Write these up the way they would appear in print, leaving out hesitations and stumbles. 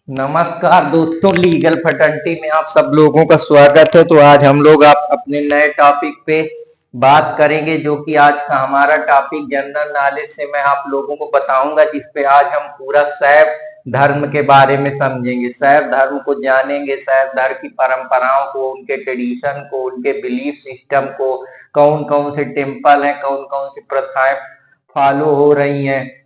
नमस्कार दोस्तों, लीगल फटंटी में आप सब लोगों का स्वागत है। तो आज हम लोग आप अपने नए टॉपिक पे बात करेंगे, जो कि आज का हमारा टॉपिक जनरल नॉलेज से मैं आप लोगों को बताऊंगा, जिसपे आज हम पूरा शैव धर्म के बारे में समझेंगे, शैव धर्म को जानेंगे, शैव धर्म की परंपराओं को, उनके ट्रेडिशन को, उनके बिलीफ सिस्टम को, कौन कौन से टेम्पल हैं, कौन कौन सी प्रथाएं फॉलो हो रही हैं,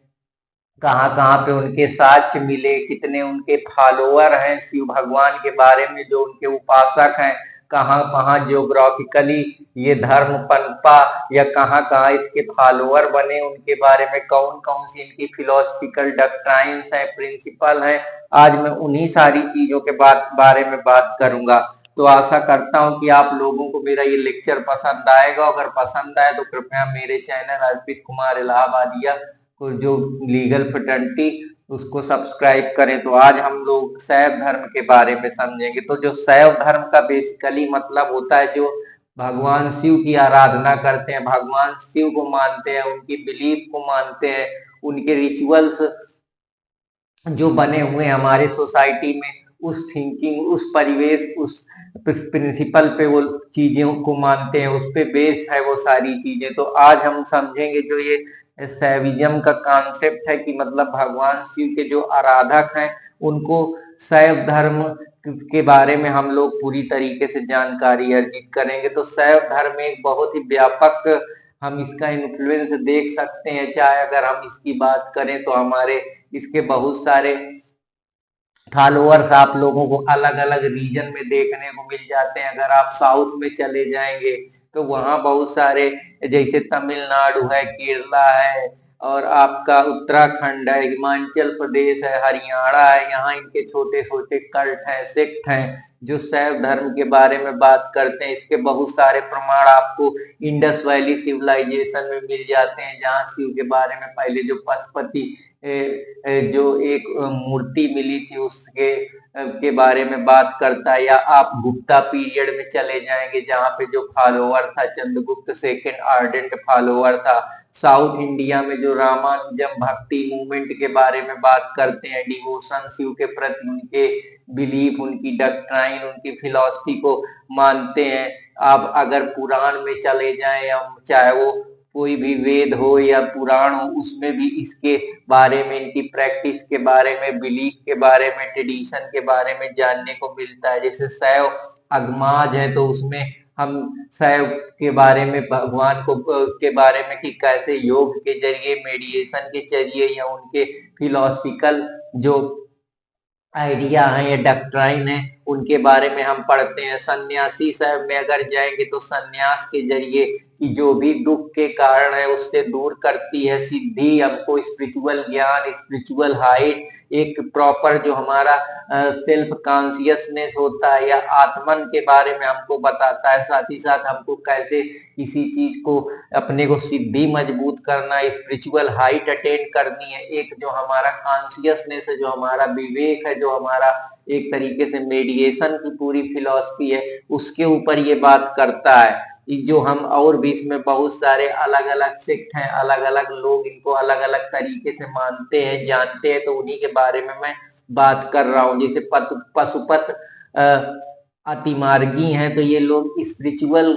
कहाँ कहाँ पे उनके साक्ष्य मिले, कितने उनके फॉलोअर हैं शिव भगवान के बारे में, जो उनके उपासक हैं, कहाँ कहाँ जियोग्राफिकली ये धर्म पनपा या कहाँ कहाँ इसके फॉलोअर बने, उनके बारे में कौन कौन सी इनकी फिलोसफिकल डॉक्ट्राइन्स हैं, प्रिंसिपल हैं। आज मैं उन्हीं सारी चीजों के बारे में बात करूंगा। तो आशा करता हूं कि आप लोगों को मेरा ये लेक्चर पसंद आएगा। अगर पसंद आए तो कृपया मेरे चैनल अर्पित कुमार इलाहाबादिया को, जो लीगल फ्रेटर्निटी, उसको सब्सक्राइब करें। तो आज हम लोग शैव धर्म के बारे में समझेंगे। तो जो शैव धर्म का बेसिकली मतलब होता है, जो भगवान शिव की आराधना करते हैं, भगवान शिव को मानते हैं, उनकी बिलीफ को मानते हैं, उनके रिचुअल्स जो बने हुए हैं हमारे सोसाइटी में, उस थिंकिंग, उस परिवेश, उस प्रिंसिपल पे वो चीजों को मानते हैं, उस पे बेस है वो सारी चीजें। तो आज हम समझेंगे जो ये शैविज्म का कॉन्सेप्ट है, कि मतलब भगवान शिव के जो आराधक हैं उनको शैव धर्म के बारे में हम लोग पूरी तरीके से जानकारी अर्जित करेंगे। तो शैव धर्म एक बहुत ही व्यापक, हम इसका इन्फ्लुएंस देख सकते हैं। चाहे अगर हम इसकी बात करें तो हमारे इसके बहुत सारे फॉलोअर्स आप लोगों को अलग अलग रीजन में देखने को मिल जाते हैं। अगर आप साउथ में चले जाएंगे तो वहां बहुत सारे, जैसे तमिलनाडु है, केरला है, और आपका उत्तराखंड है, हिमाचल प्रदेश है, हरियाणा है, यहाँ इनके छोटे छोटे कल्ट हैं, सेक्ट हैं, जो शैव धर्म के बारे में बात करते हैं। इसके बहुत सारे प्रमाण आपको इंडस वैली सिविलाइजेशन में मिल जाते हैं, जहाँ शिव के बारे में पहले जो पशुपति जो एक मूर्ति मिली थी उसके के बारे में बात करता है। या आप गुप्ता पीरियड में चले जाएंगे, जहाँ पे जो फॉलोअर था चंद्रगुप्त सेकंड आर्डेंट फॉलोअर था। साउथ इंडिया में जो रामानुजम भक्ति मूवमेंट के बारे में बात करते हैं, डिवोशन शिव के प्रति, उनके बिलीफ, उनकी डॉक्ट्राइन, उनकी फिलॉसफी को मानते हैं। आप अगर पुराण में चले जाएं, या चाहे वो कोई भी वेद हो या पुराण हो, उसमें भी इसके बारे में, इनकी प्रैक्टिस के बारे में, बिलीफ के बारे में, ट्रेडिशन के बारे में जानने को मिलता है। जैसे शैव अगमाज है, तो उसमें हम शैव के बारे में, भगवान को के बारे में, कि कैसे योग के जरिए, मेडिटेशन के जरिए, या उनके फिलोसफिकल जो आइडिया है या डॉक्ट्राइन है, उनके बारे में हम पढ़ते हैं। सन्यासी साहब में अगर जाएंगे तो सन्यास के जरिए, कि जो भी दुख के कारण है उससे दूर करती है सिद्धि, हमको स्पिरिचुअल ज्ञान, स्पिरिचुअल हाइट, एक प्रॉपर जो हमारा सेल्फ कॉन्शियसनेस होता है या आत्मन के बारे में हमको बताता है। साथ ही साथ हमको कैसे किसी चीज को, अपने को सिद्धि मजबूत करना, स्पिरिचुअल हाइट अटेन करनी है, एक जो हमारा कॉन्शियसनेस है, जो हमारा विवेक है, जो हमारा एक तरीके से मेडिएशन की पूरी फिलॉसफी है, उसके ऊपर ये बात करता है। जो हम और भी इसमें बहुत सारे अलग अलग सेक्ट हैं, अलग अलग लोग इनको अलग अलग तरीके से मानते हैं, जानते हैं। तो उन्हीं के बारे में मैं बात कर रहा हूँ। जैसे पशुपत अतिमार्गी हैं, तो ये लोग स्पिरिचुअल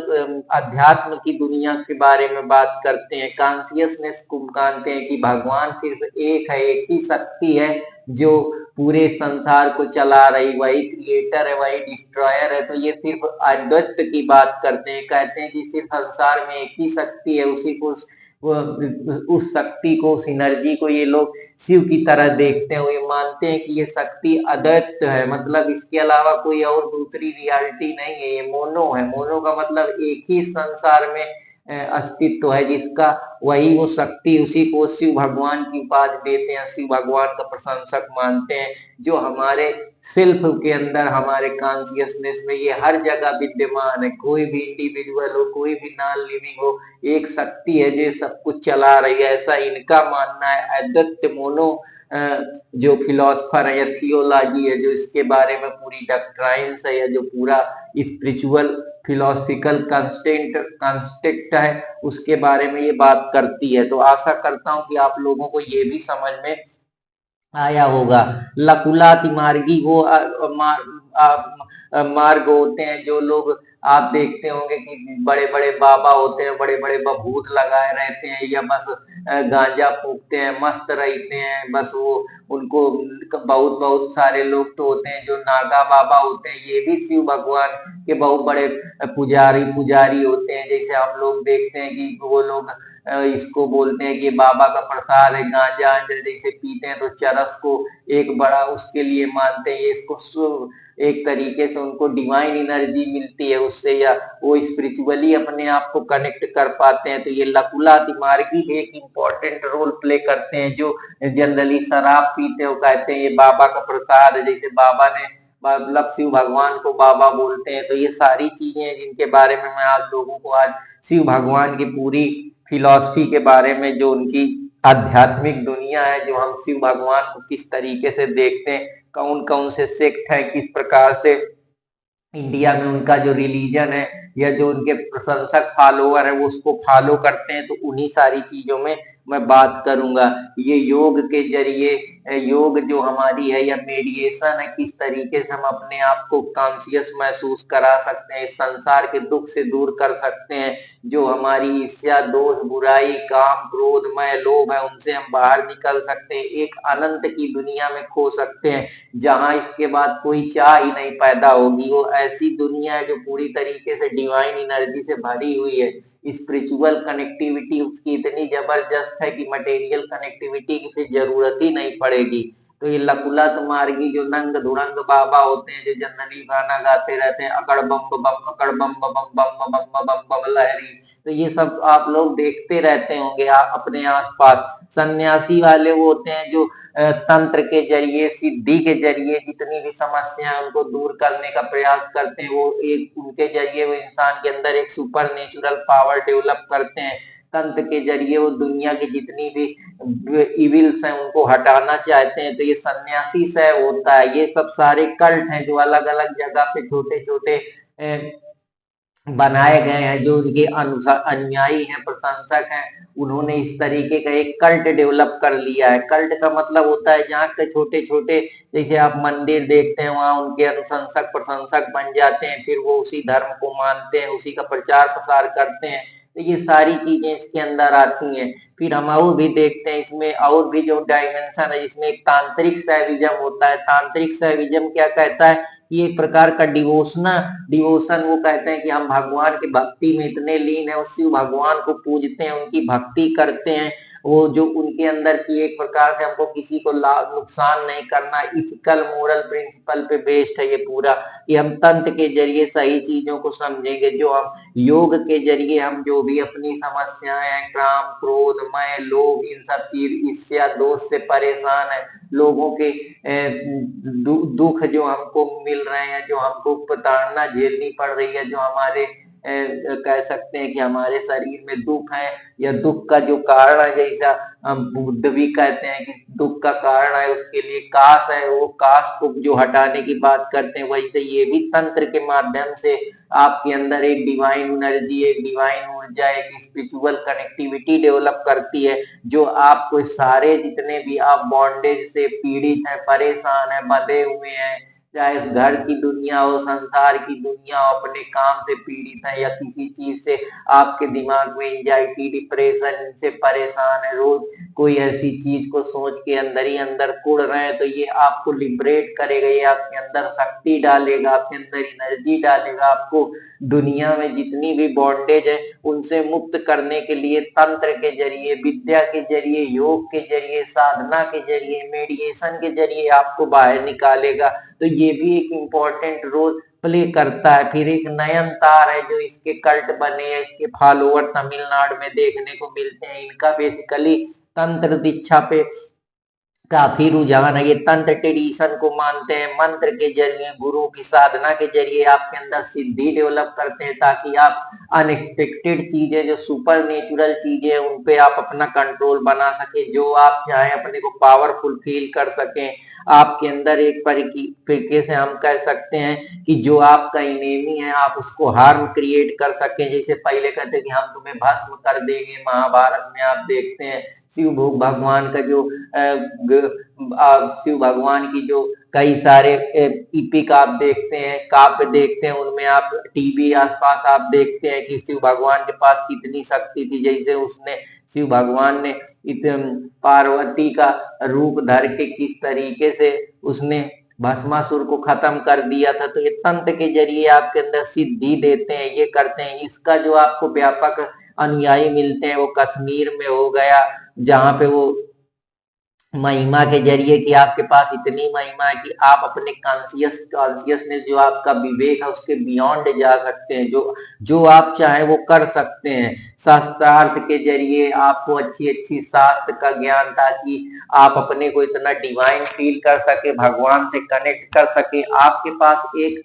अध्यात्म की दुनिया के बारे में बात करते हैं। कॉन्शियसनेस को मानते हैं कि भगवान सिर्फ एक है, एक ही शक्ति है जो पूरे संसार को चला रही, वही क्रिएटर है, वही डिस्ट्रॉयर है। तो ये सिर्फ अद्वैत की बात करते हैं, कहते हैं कि सिर्फ संसार में एक ही शक्ति है, उसी को उस शक्ति को, उस एनर्जी को ये लोग शिव की तरह देखते हैं। ये मानते हैं कि ये शक्ति अद्वैत है, मतलब इसके अलावा कोई और दूसरी रियलिटी नहीं है, ये मोनो है। मोनो का मतलब एक ही संसार में अस्तित्व है, जिसका वही वो शक्ति, उसी को शिव भगवान की उपाधि देते हैं, शिव भगवान का प्रशंसक मानते हैं, जो हमारे सेल्फ के अंदर, हमारे कॉन्शियसनेस में ये हर जगह विद्यमान है। कोई भी इंडिविजुअल हो, कोई भी नॉन लिविंग हो, एक शक्ति है जो सब कुछ चला रही है, ऐसा इनका मानना है। अद्वैत मोनो जो फिलोसफर है या थियोलॉजी है, जो इसके बारे में पूरी डॉक्ट्राइन्स है, या जो पूरा स्पिरिचुअल फिलोसफिकल कंस्टेंट है, उसके बारे में ये बात करती है। तो आशा करता हूं कि आप लोगों को ये भी समझ में आया होगा। लकुलाति मार्गी वो मार्ग होते हैं जो लोग आप देखते होंगे कि बड़े बड़े बाबा होते हैं, बड़े बड़े बभूत लगाए रहते हैं या बस गांजा फूकते हैं, मस्त रहते हैं, बस वो उनको बहुत बहुत सारे लोग तो होते हैं जो नागा बाबा होते हैं, ये भी शिव भगवान के बहुत बड़े पुजारी पुजारी होते हैं। जैसे हम लोग देखते हैं कि वो लोग इसको बोलते हैं कि बाबा का प्रसाद है, गांजा जैसे पीते हैं तो चरस को एक बड़ा उसके लिए मानते हैं, ये इसको एक तरीके से उनको डिवाइन एनर्जी मिलती है उससे, या वो स्पिरिचुअली अपने आप को कनेक्ट कर पाते हैं। तो ये लकुला दिमागी एक इम्पोर्टेंट रोल प्ले करते हैं। जो जनरली शराब पीते हो कहते हैं ये बाबा का प्रसाद है, जैसे बाबा ने मतलब शिव भगवान को बाबा बोलते हैं। तो ये सारी चीजें हैं जिनके बारे में मैं आप लोगों को आज शिव भगवान की पूरी फिलॉसफी के बारे में, जो उनकी आध्यात्मिक दुनिया है, जो हम शिव भगवान को किस तरीके से देखते हैं, कौन कौन से सेक्ट है, किस प्रकार से इंडिया में उनका जो रिलीजन है या जो उनके प्रशंसक फॉलोअर है वो उसको फॉलो करते हैं, तो उन्हीं सारी चीजों में मैं बात करूंगा। ये योग के जरिए, योग जो हमारी है या मेडिटेशन है, किस तरीके से हम अपने आप को कॉन्शियस महसूस करा सकते हैं, इस संसार के दुख से दूर कर सकते हैं। जो हमारी ईर्ष्या, दोष, बुराई, काम, क्रोध, मैं, लोभ है, उनसे हम बाहर निकल सकते हैं, एक अनंत की दुनिया में खो सकते हैं जहां इसके बाद कोई चाह ही नहीं पैदा होगी। वो ऐसी दुनिया है जो पूरी तरीके से डिवाइन एनर्जी से भरी हुई है। स्पिरिचुअल कनेक्टिविटी उसकी इतनी जबरदस्त है कि मटेरियल कनेक्टिविटी की फिर जरूरत ही नहीं पड़ेगी। तो ये लकुलत मार्गी जो नंग धुरंग बाबा होते हैं, जो जनरली गाना गाते रहते हैं, अकड़ बम बम अकड़ बम बम बम बम बम बम बम लहरी, तो ये सब आप लोग देखते रहते होंगे अपने आसपास। सन्यासी वाले वो होते हैं जो तंत्र के जरिए, सिद्धि के जरिए जितनी भी समस्या है उनको दूर करने का प्रयास करते हैं। वो एक उनके जरिए वो इंसान के अंदर एक सुपर नेचुरल पावर डेवलप करते हैं। तंत्र के जरिए वो दुनिया की जितनी भी इविल्स हैं उनको हटाना चाहते हैं। तो ये सन्यासी से होता है। ये सब सारे कल्ट हैं जो अलग अलग जगह पे छोटे छोटे बनाए गए हैं, जो उनके अनुयायी हैं, प्रशंसक हैं, उन्होंने इस तरीके का एक कल्ट डेवलप कर लिया है। कल्ट का मतलब होता है जहाँ के छोटे छोटे, जैसे आप मंदिर देखते हैं वहां उनके अनुशंसक प्रशंसक बन जाते हैं, फिर वो उसी धर्म को मानते हैं, उसी का प्रचार प्रसार करते हैं। तो ये सारी चीजें इसके अंदर आती हैं। फिर हम और भी देखते हैं इसमें और भी जो डायमेंशन है, इसमें एक तांत्रिक सैविज्म होता है। तांत्रिक सैविज्म क्या कहता है, ये एक प्रकार का डिवोशन, वो कहते हैं कि हम भगवान की भक्ति में इतने लीन है, उस शिव भगवान को पूजते हैं, उनकी भक्ति करते हैं। वो जो उनके अंदर की एक प्रकार से हमको किसी को नुकसान नहीं करना, इथिकल मोरल प्रिंसिपल पे बेस्ड है ये पूरा, कि हम तंत्र के जरिए सही चीजों को समझेंगे। जो हम योग के जरिए हम जो भी अपनी समस्याएं हैं, काम, क्रोध, मैं, लोभ, इन सब चीज, ईर्ष्या, दोष से परेशान है, लोगों के दुख जो हमको मिल रहे हैं, जो हमको प्रताड़ना झेलनी पड़ रही है, जो हमारे कह सकते हैं कि हमारे शरीर में दुख है, या दुख का जो कारण है, जैसा हम बुद्ध भी कहते हैं कि दुख का कारण है उसके लिए काश है, वो काश को जो हटाने की बात करते हैं, वैसे ये भी तंत्र के माध्यम से आपके अंदर एक डिवाइन एनर्जी, एक डिवाइन ऊर्जा, एक स्पिरिचुअल कनेक्टिविटी डेवलप करती है, जो आपको सारे जितने भी आप बॉन्डेज से पीड़ित हैं, परेशान हैं, बंधे हुए हैं, चाहे घर की दुनिया हो, संसार की दुनिया हो, अपने काम से पीड़ित है या किसी चीज से आपके दिमाग में एंजाइटी, डिप्रेशन, इनसे परेशान है, रोज कोई ऐसी चीज को सोच के अंदर ही अंदर कुड़ रहे हैं, तो ये आपको लिबरेट करेगा, ये आपके अंदर शक्ति डालेगा, आपके अंदर एनर्जी डालेगा, आपको दुनिया में जितनी भी बॉन्डेज है उनसे मुक्त करने के लिए तंत्र के जरिए, विद्या के जरिए, योग के जरिए, साधना के जरिए, मेडिटेशन के जरिए आपको बाहर निकालेगा। तो ये भी एक इम्पोर्टेंट रोल प्ले करता है। फिर एक नयनतार है जो इसके कल्ट बने हैं, इसके फॉलोअर तमिलनाडु में देखने को मिलते हैं। इनका बेसिकली तंत्र दीक्षा पे काफी रुझान है। ये तंत्र ट्रेडिशन को मानते हैं, मंत्र के जरिए, गुरु की साधना के जरिए आपके अंदर सिद्धि डेवलप करते हैं, ताकि आप अनएक्सपेक्टेड चीजें, जो सुपर नेचुरल चीजें, उन पे आप अपना कंट्रोल बना सके, जो आप चाहें अपने को पावरफुल फील कर सकें। आपके अंदर एक तरीके से हम कह सकते हैं कि जो आपका इनेमी है आप उसको हार्म क्रिएट कर सकें। जैसे पहले कहते कि हम तुम्हें भस्म कर देंगे, महाभारत में आप देखते हैं शिव भगवान का जो शिव भगवान की जो कई सारे इपिक आप देखते हैं, काव्य देखते हैं, उनमें आप टीवी आसपास आप देखते हैं कि शिव भगवान के पास कितनी शक्ति थी। जैसे उसने शिव भगवान ने पार्वती का रूप धर के किस तरीके से उसने भस्मासुर को खत्म कर दिया था। तो ये तंत्र के जरिए आपके अंदर सिद्धि देते हैं, ये करते हैं। इसका जो आपको व्यापक अनुयायी मिलते हैं वो कश्मीर में हो गया, जहां पे वो महिमा के जरिए कि आपके पास इतनी महिमा है कि आप अपने कॉन्शियसनेस जो आपका विवेक है उसके बियॉन्ड जा सकते हैं, जो जो आप चाहे वो कर सकते हैं। शास्त्रार्थ के जरिए आपको अच्छी अच्छी शास्त्र का ज्ञान, ताकि आप अपने को इतना डिवाइन फील कर सके, भगवान से कनेक्ट कर सके। आपके पास एक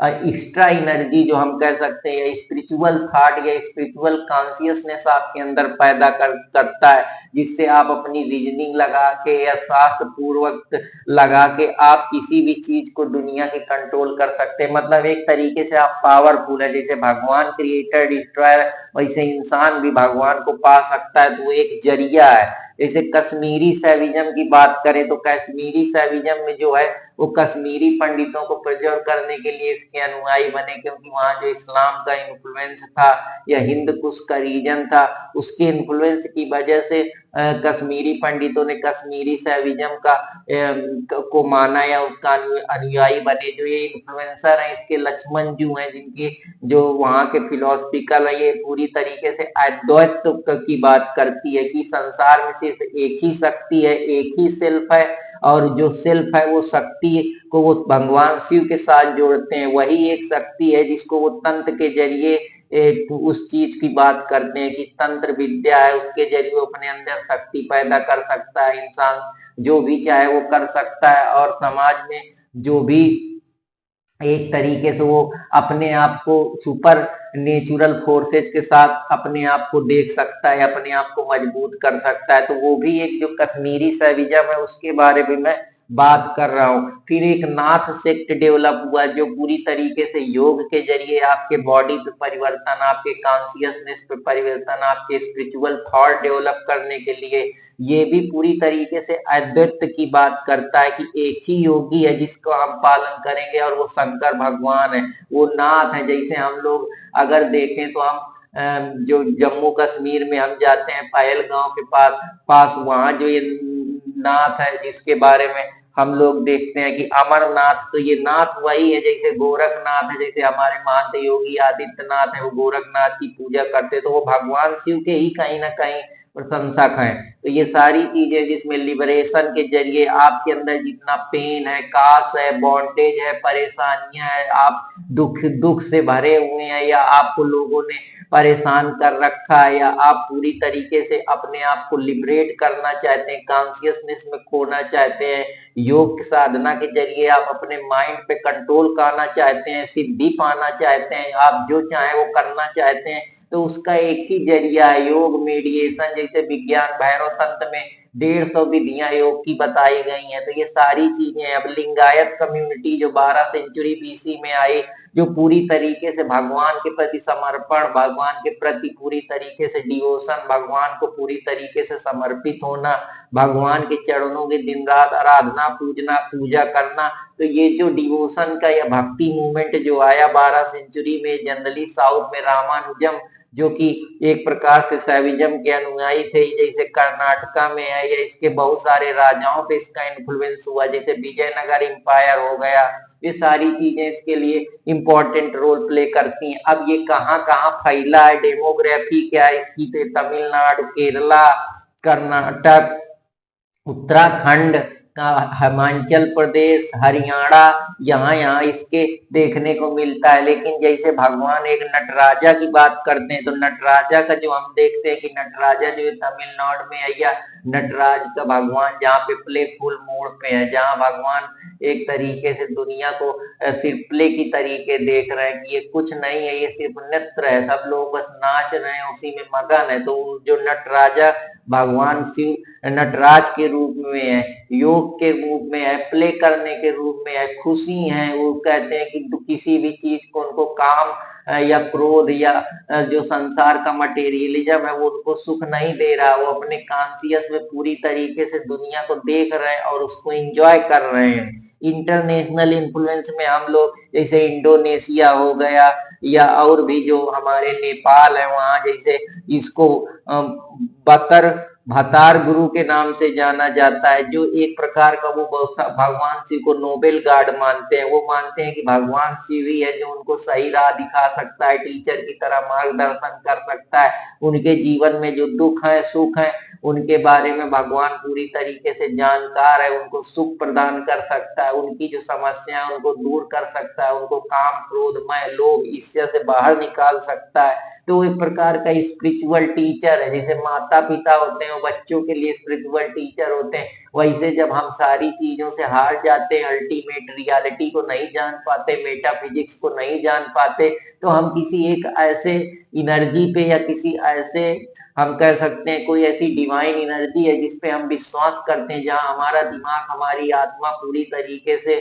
एक्स्ट्रा एनर्जी जो हम कह सकते हैं, या स्पिरिचुअल थॉट या स्पिरिचुअल कॉन्शियसनेस आपके अंदर पैदा करता है, जिससे आप अपनी रीजनिंग लगा के या शास्त्र पूर्वक लगा के आप किसी भी चीज को दुनिया के कंट्रोल कर सकते हैं। मतलब एक तरीके से आप पावरफुल है। जैसे भगवान क्रिएटर डिस्ट्रॉयर, वैसे इंसान भी भगवान को पा सकता है। तो वो एक जरिया है। जैसे कश्मीरी सैविज्म की बात करें तो कश्मीरी सैविज्म में जो है वो कश्मीरी पंडितों को प्रिजर्व करने के लिए इसके अनुयायी बने, क्योंकि वहां जो इस्लाम का इन्फ्लुएंस था या हिंद कुश का रीजन था, उसके इन्फ्लुएंस की वजह से कश्मीरी पंडितों ने कश्मीरी सैविज्म को माना या उसका अनुयायी बने। जो ये इन्फ्लुएंसर है इसके लक्ष्मण जू हैं, जिनके जो वहां के फिलोसफिकल है, ये पूरी तरीके से अद्वैत की बात करती है कि संसार में सिर्फ एक ही शक्ति है, एक ही सेल्फ है, और जो सेल्फ है वो शक्ति को वो भगवान शिव के साथ जोड़ते हैं। वही एक शक्ति है जिसको वो तंत्र के जरिए उस चीज की बात करते हैं कि तंत्र विद्या है, उसके जरिए वो अपने अंदर शक्ति पैदा कर सकता है। इंसान जो भी चाहे वो कर सकता है, और समाज में जो भी एक तरीके से वो अपने आप को सुपर नेचुरल फोर्सेज के साथ अपने आप को देख सकता है, अपने आप को मजबूत कर सकता है। तो वो भी एक जो कश्मीरी सैविज्म है उसके बारे में मैं बात कर रहा हूँ। फिर एक नाथ सेक्ट डेवलप हुआ जो पूरी तरीके से योग के जरिए आपके बॉडी पे परिवर्तन, आपके कॉन्शियसनेस पे परिवर्तन, आपके स्पिरिचुअल थॉट डेवलप करने के लिए ये भी पूरी तरीके से अद्वैत की बात करता है कि एक ही योगी है जिसको हम पालन करेंगे, और वो शंकर भगवान है, वो नाथ है। जैसे हम लोग अगर देखें तो हम जो जम्मू कश्मीर में हम जाते हैं पहलगांव के पास वहां जो ये नाथ है जिसके बारे में हम लोग देखते हैं कि अमरनाथ, तो ये नाथ वही है जैसे गोरखनाथ है, जैसे हमारे महंत योगी आदित्यनाथ है वो गोरखनाथ की पूजा करते, तो वो भगवान शिव के ही कहीं ना कहीं प्रशंसक हैं। तो ये सारी चीजें जिसमें लिबरेशन के जरिए आपके अंदर जितना पेन है, काश है, बॉन्डेज है, परेशानियां है, आप दुख से भरे हुए हैं, या आपको लोगों ने परेशान कर रखा है, या आप पूरी तरीके से अपने आप को लिबरेट करना चाहते हैं, कॉन्शियसनेस में खोना चाहते हैं, योग साधना के जरिए आप अपने माइंड पे कंट्रोल करना चाहते हैं, सिद्धि पाना चाहते हैं, आप जो चाहे वो करना चाहते हैं, तो उसका एक ही जरिया है योग मेडिएशन। जैसे विज्ञान भैरव तंत्र में 150 विधियां योग की बताई गई हैं। तो ये सारी चीजें, अब लिंगायत कम्युनिटी जो 12 सेंचुरी बीसी में आई, जो पूरी तरीके से भगवान के प्रति समर्पण, भगवान के प्रति पूरी तरीके से डिवोशन, भगवान को पूरी तरीके से समर्पित होना, भगवान के चरणों की दिन रात आराधना पूजा करना। तो ये जो डिवोशन का या भक्ति मूवमेंट जो आया 12 सेंचुरी में, जनरली साउथ में रामानुजम जो कि एक प्रकार से सैविज्म के अनुयायी थे, जैसे कर्नाटका में है, या इसके बहुत सारे राजाओं पे इसका इन्फ्लुएंस हुआ, जैसे विजयनगर एम्पायर हो गया। ये सारी चीजें इसके लिए इंपॉर्टेंट रोल प्ले करती हैं। अब ये कहाँ कहाँ फैला है, डेमोग्राफी क्या है इसकी, तो तमिलनाडु, केरला, कर्नाटक, उत्तराखंड, हिमाचल प्रदेश, हरियाणा, यहाँ इसके देखने को मिलता है। लेकिन जैसे भगवान एक नटराजा की बात करते हैं, तो नटराजा का जो हम देखते हैं कि नटराजा जो है तमिलनाडु में है, या नटराज का भगवान जहाँ पे प्लेफुल मोड पे है, जहाँ भगवान एक तरीके से दुनिया को सिर्फ प्ले की तरीके देख रहे हैं कि ये कुछ नहीं है, ये सिर्फ नृत्य है, सब लोग बस नाच रहे हैं, उसी में मगन है। तो जो नटराजा भगवान शिव नटराज के रूप में है, योग के रूप में है, प्ले करने के रूप में है, खुशी है। वो कहते हैं कि किसी भी चीज को उनको काम या क्रोध या जो संसार का मटेरियलिज्म है वो उनको सुख नहीं दे रहा, वो अपने कॉन्शियस में पूरी तरीके से दुनिया को देख रहे हैं और उसको एंजॉय कर रहे हैं। इंटरनेशनल इन्फ्लुएंस में हम लोग जैसे इंडोनेशिया हो गया या और भी जो हमारे नेपाल है, वहां जैसे इसको बतर भतार गुरु के नाम से जाना जाता है, जो एक प्रकार का वो भगवान शिव को नोबेल गॉड मानते हैं। वो मानते हैं कि भगवान शिव ही है जो उनको सही राह दिखा सकता है, टीचर की तरह मार्गदर्शन कर सकता है। उनके जीवन में जो दुख है सुख है उनके बारे में भगवान पूरी तरीके से जानकार है, उनको सुख प्रदान कर सकता है, उनकी जो समस्या है उनको दूर कर सकता है, उनको काम क्रोध मय लोभ ईर्ष्या से बाहर निकाल सकता है। तो वो एक प्रकार का स्पिरिचुअल टीचर है। जैसे माता पिता होते हैं वो बच्चों के लिए स्पिरिचुअल टीचर होते हैं, वैसे जब हम सारी चीजों से हार जाते हैं, अल्टीमेट रियलिटी को नहीं जान पाते, मेटाफिजिक्स को नहीं जान पाते, तो हम किसी एक ऐसे एनर्जी पे या किसी ऐसे हम कह सकते हैं कोई ऐसी डिवाइन एनर्जी है जिसपे हम विश्वास करते हैं, जहां हमारा दिमाग हमारी आत्मा पूरी तरीके से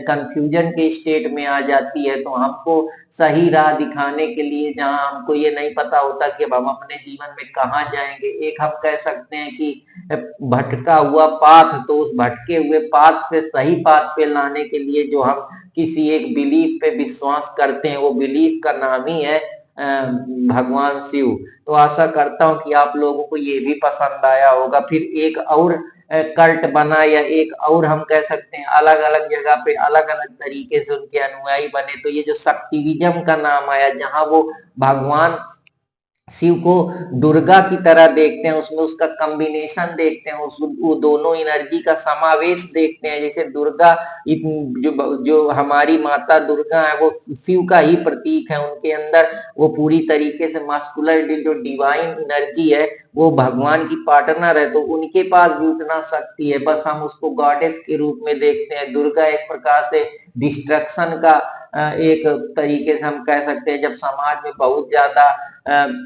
कंफ्यूजन के स्टेट में आ जाती है। तो हमको सही राह दिखाने के लिए, जहां हमको ये नहीं पता होता कि अब हम अपने जीवन में कहाँ जाएंगे, एक हम कह सकते हैं कि भटका हुआ पाथ, तो उस भटके हुए पाथ पे सही पाथ पे लाने के लिए जो हम किसी एक बिलीफ पे विश्वास करते हैं, वो बिलीफ का नाम ही है भगवान शिव। तो आशा करता हूं कि आप लोगों को ये भी पसंद आया होगा। फिर एक और कल्ट बना या एक और हम कह सकते हैं अलग अलग जगह पे अलग अलग तरीके से उनके अनुयायी बने। तो ये जो शक्तिविजम का नाम आया, जहां वो भगवान शिव को दुर्गा की तरह देखते हैं, उसमें उसका कॉम्बिनेशन देखते हैं, उस वो दोनों एनर्जी का समावेश देखते हैं। जैसे दुर्गा जो हमारी माता दुर्गा है वो शिव का ही प्रतीक है, उनके अंदर वो पूरी तरीके से मस्कुलर जो डिवाइन एनर्जी है वो भगवान की पार्टनर है, तो उनके पास भी उतना शक्ति है, बस हम उसको गॉडेस के रूप में देखते हैं। दुर्गा एक प्रकार से डिस्ट्रक्शन का एक तरीके से हम कह सकते हैं, जब समाज में बहुत ज्यादा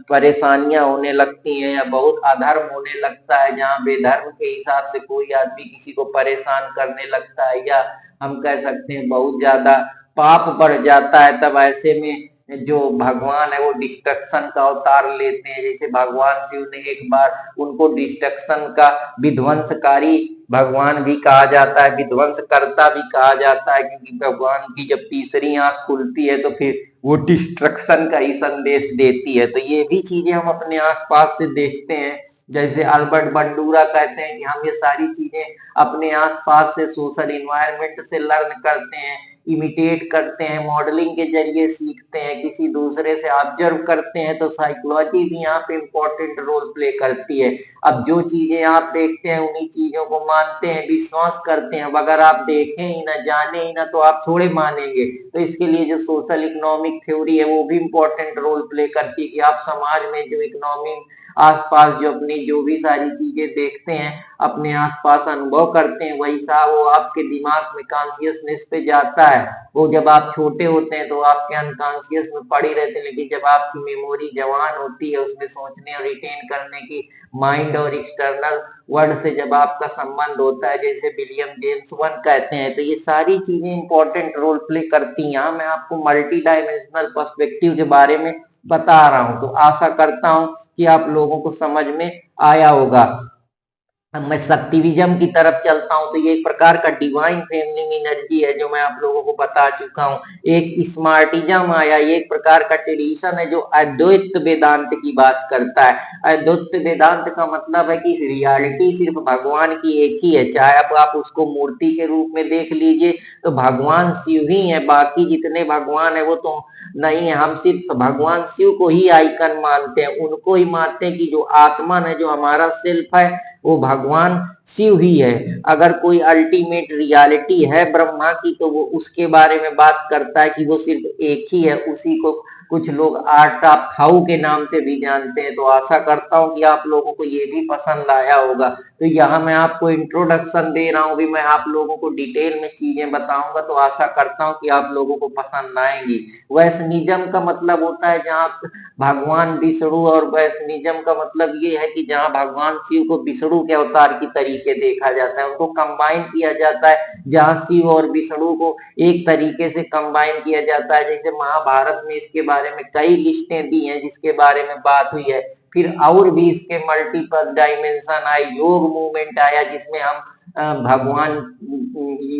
परेशानियां होने लगती हैं या बहुत अधर्म होने लगता है, जहाँ बेधर्म के हिसाब से कोई आदमी किसी को परेशान करने लगता है या हम कह सकते हैं बहुत ज्यादा पाप बढ़ जाता है, तब ऐसे में जो भगवान है वो डिस्ट्रक्शन का अवतार लेते हैं। जैसे भगवान शिव ने एक बार उनको डिस्ट्रक्शन का विध्वंसकारी भगवान भी कहा जाता है, विध्वंसकर्ता भी कहा जाता है, क्योंकि भगवान की जब तीसरी आंख खुलती है तो फिर वो डिस्ट्रक्शन का ही संदेश देती है। तो ये भी चीजें हम अपने आसपास से देखते हैं। जैसे अल्बर्ट बंडूरा कहते हैं कि हम ये सारी चीजें अपने आसपास से सोशल इन्वायरमेंट से लर्न करते हैं, इमिटेट करते हैं, मॉडलिंग के जरिए सीखते हैं, किसी दूसरे से ऑब्जर्व करते हैं। तो साइकोलॉजी भी यहाँ पे इम्पोर्टेंट रोल प्ले करती है। अब जो चीजें आप देखते हैं उन्हीं चीजों को मानते हैं, विश्वास करते हैं। अब अगर आप देखें ही ना, जाने ही ना, तो आप थोड़े मानेंगे। तो इसके लिए जो सोशल इकोनॉमिक थ्योरी है वो भी इम्पोर्टेंट रोल प्ले करती है कि आप समाज में जो इकोनॉमी आसपास जो अपनी जो भी सारी चीजें देखते हैं, अपने आसपास अनुभव करते हैं, वही सा वो आपके दिमाग में कॉन्शियसनेस पे जाता है। वो जब आप छोटे होते हैं तो आपके अनकॉन्शियस में पड़ी रहते हैं, लेकिन जब आपकी मेमोरी जवान होती है, उसमें सोचने और रिटेन करने की माइंड और एक्सटर्नल वर्ल्ड से जब आपका संबंध होता है, जैसे विलियम जेम्स वन कहते हैं, तो ये सारी चीजें इंपॉर्टेंट रोल प्ले करती हैं। यहाँ मैं आपको मल्टी डायमेंशनल पर्सपेक्टिव के बारे में बता रहा हूं। तो आशा करता हूं कि आप लोगों को समझ में आया होगा। मैं शक्तिविजम की तरफ चलता हूं, तो ये एक प्रकार का डिवाइन फेमिनिन एनर्जी है जो मैं आप लोगों को बता चुका हूं। एक स्मार्टिज्म आया, ये एक प्रकार का ट्रेडिशन है जो अद्वैत वेदांत की बात करता है। अद्वैत वेदांत का मतलब है कि रियलिटी सिर्फ भगवान की एक ही है, चाहे आप उसको मूर्ति के रूप में देख लीजिए तो भगवान शिव ही है, बाकी जितने भगवान है वो तो नहीं है। हम सिर्फ भगवान शिव को ही आइकन मानते हैं, उनको ही मानते हैं कि जो आत्मा है, जो हमारा सेल्फ है, वो भगवान शिव ही है। अगर कोई अल्टीमेट रियलिटी है ब्रह्मा की, तो वो उसके बारे में बात करता है कि वो सिर्फ एक ही है। उसी को कुछ लोग आर्ट ऑफ हाउ के नाम से भी जानते हैं। तो आशा करता हूं कि आप लोगों को ये भी पसंद आया होगा। तो यहाँ मैं आपको इंट्रोडक्शन दे रहा हूँ, भी मैं आप लोगों को डिटेल में चीजें बताऊंगा, तो आशा करता हूँ कि आप लोगों को पसंद आएंगी। वैष्णिज्म का मतलब होता है जहाँ भगवान विष्णु, और वैष्णिज्म का मतलब ये है कि जहाँ भगवान शिव को विष्णु के अवतार की तरीके देखा जाता है, उनको कंबाइन किया जाता है, जहाँ शिव और विष्णु को एक तरीके से कंबाइन किया जाता है। जैसे महाभारत में इसके बारे में कई लिस्टें दी हैं जिसके बारे में बात हुई है। फिर और भी इसके मल्टीपल डायमेंशन आए, योग मूवमेंट आया जिसमें हम भगवान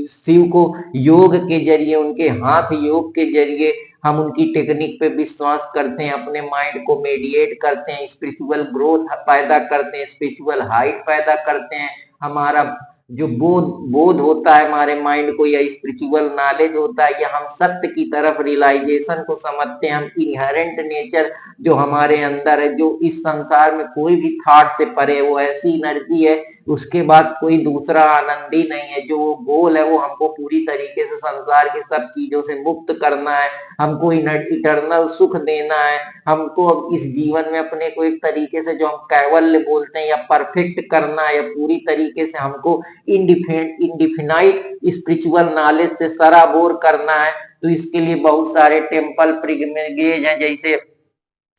शिव को योग के जरिए, उनके हाथ योग के जरिए हम उनकी टेक्निक पे विश्वास करते हैं, अपने माइंड को मेडिएट करते हैं, स्पिरिचुअल ग्रोथ पैदा करते हैं, स्पिरिचुअल हाइट पैदा करते हैं। हमारा जो बोध होता है हमारे माइंड को, या स्पिरिचुअल नॉलेज होता है, या हम सत्य की तरफ रियलाइजेशन को समझते हैं। हम इनहेरेंट नेचर जो हमारे अंदर है, जो इस संसार में कोई भी थॉट से परे, वो ऐसी एनर्जी है, उसके बाद कोई दूसरा आनंद ही नहीं है। जो गोल है वो हमको पूरी तरीके से संसार के सब चीजों से मुक्त करना है, हमको इटर्नल सुख देना है, हमको अब इस जीवन में अपने को एक तरीके से जो हम कैवल्य बोलते हैं या परफेक्ट करना है, या पूरी तरीके से हमको इंडिफिनाइट स्पिरिचुअल नॉलेज से सराबोर करना है। तो इसके लिए बहुत सारे टेम्पल पिलग्रिमेज हैं। जैसे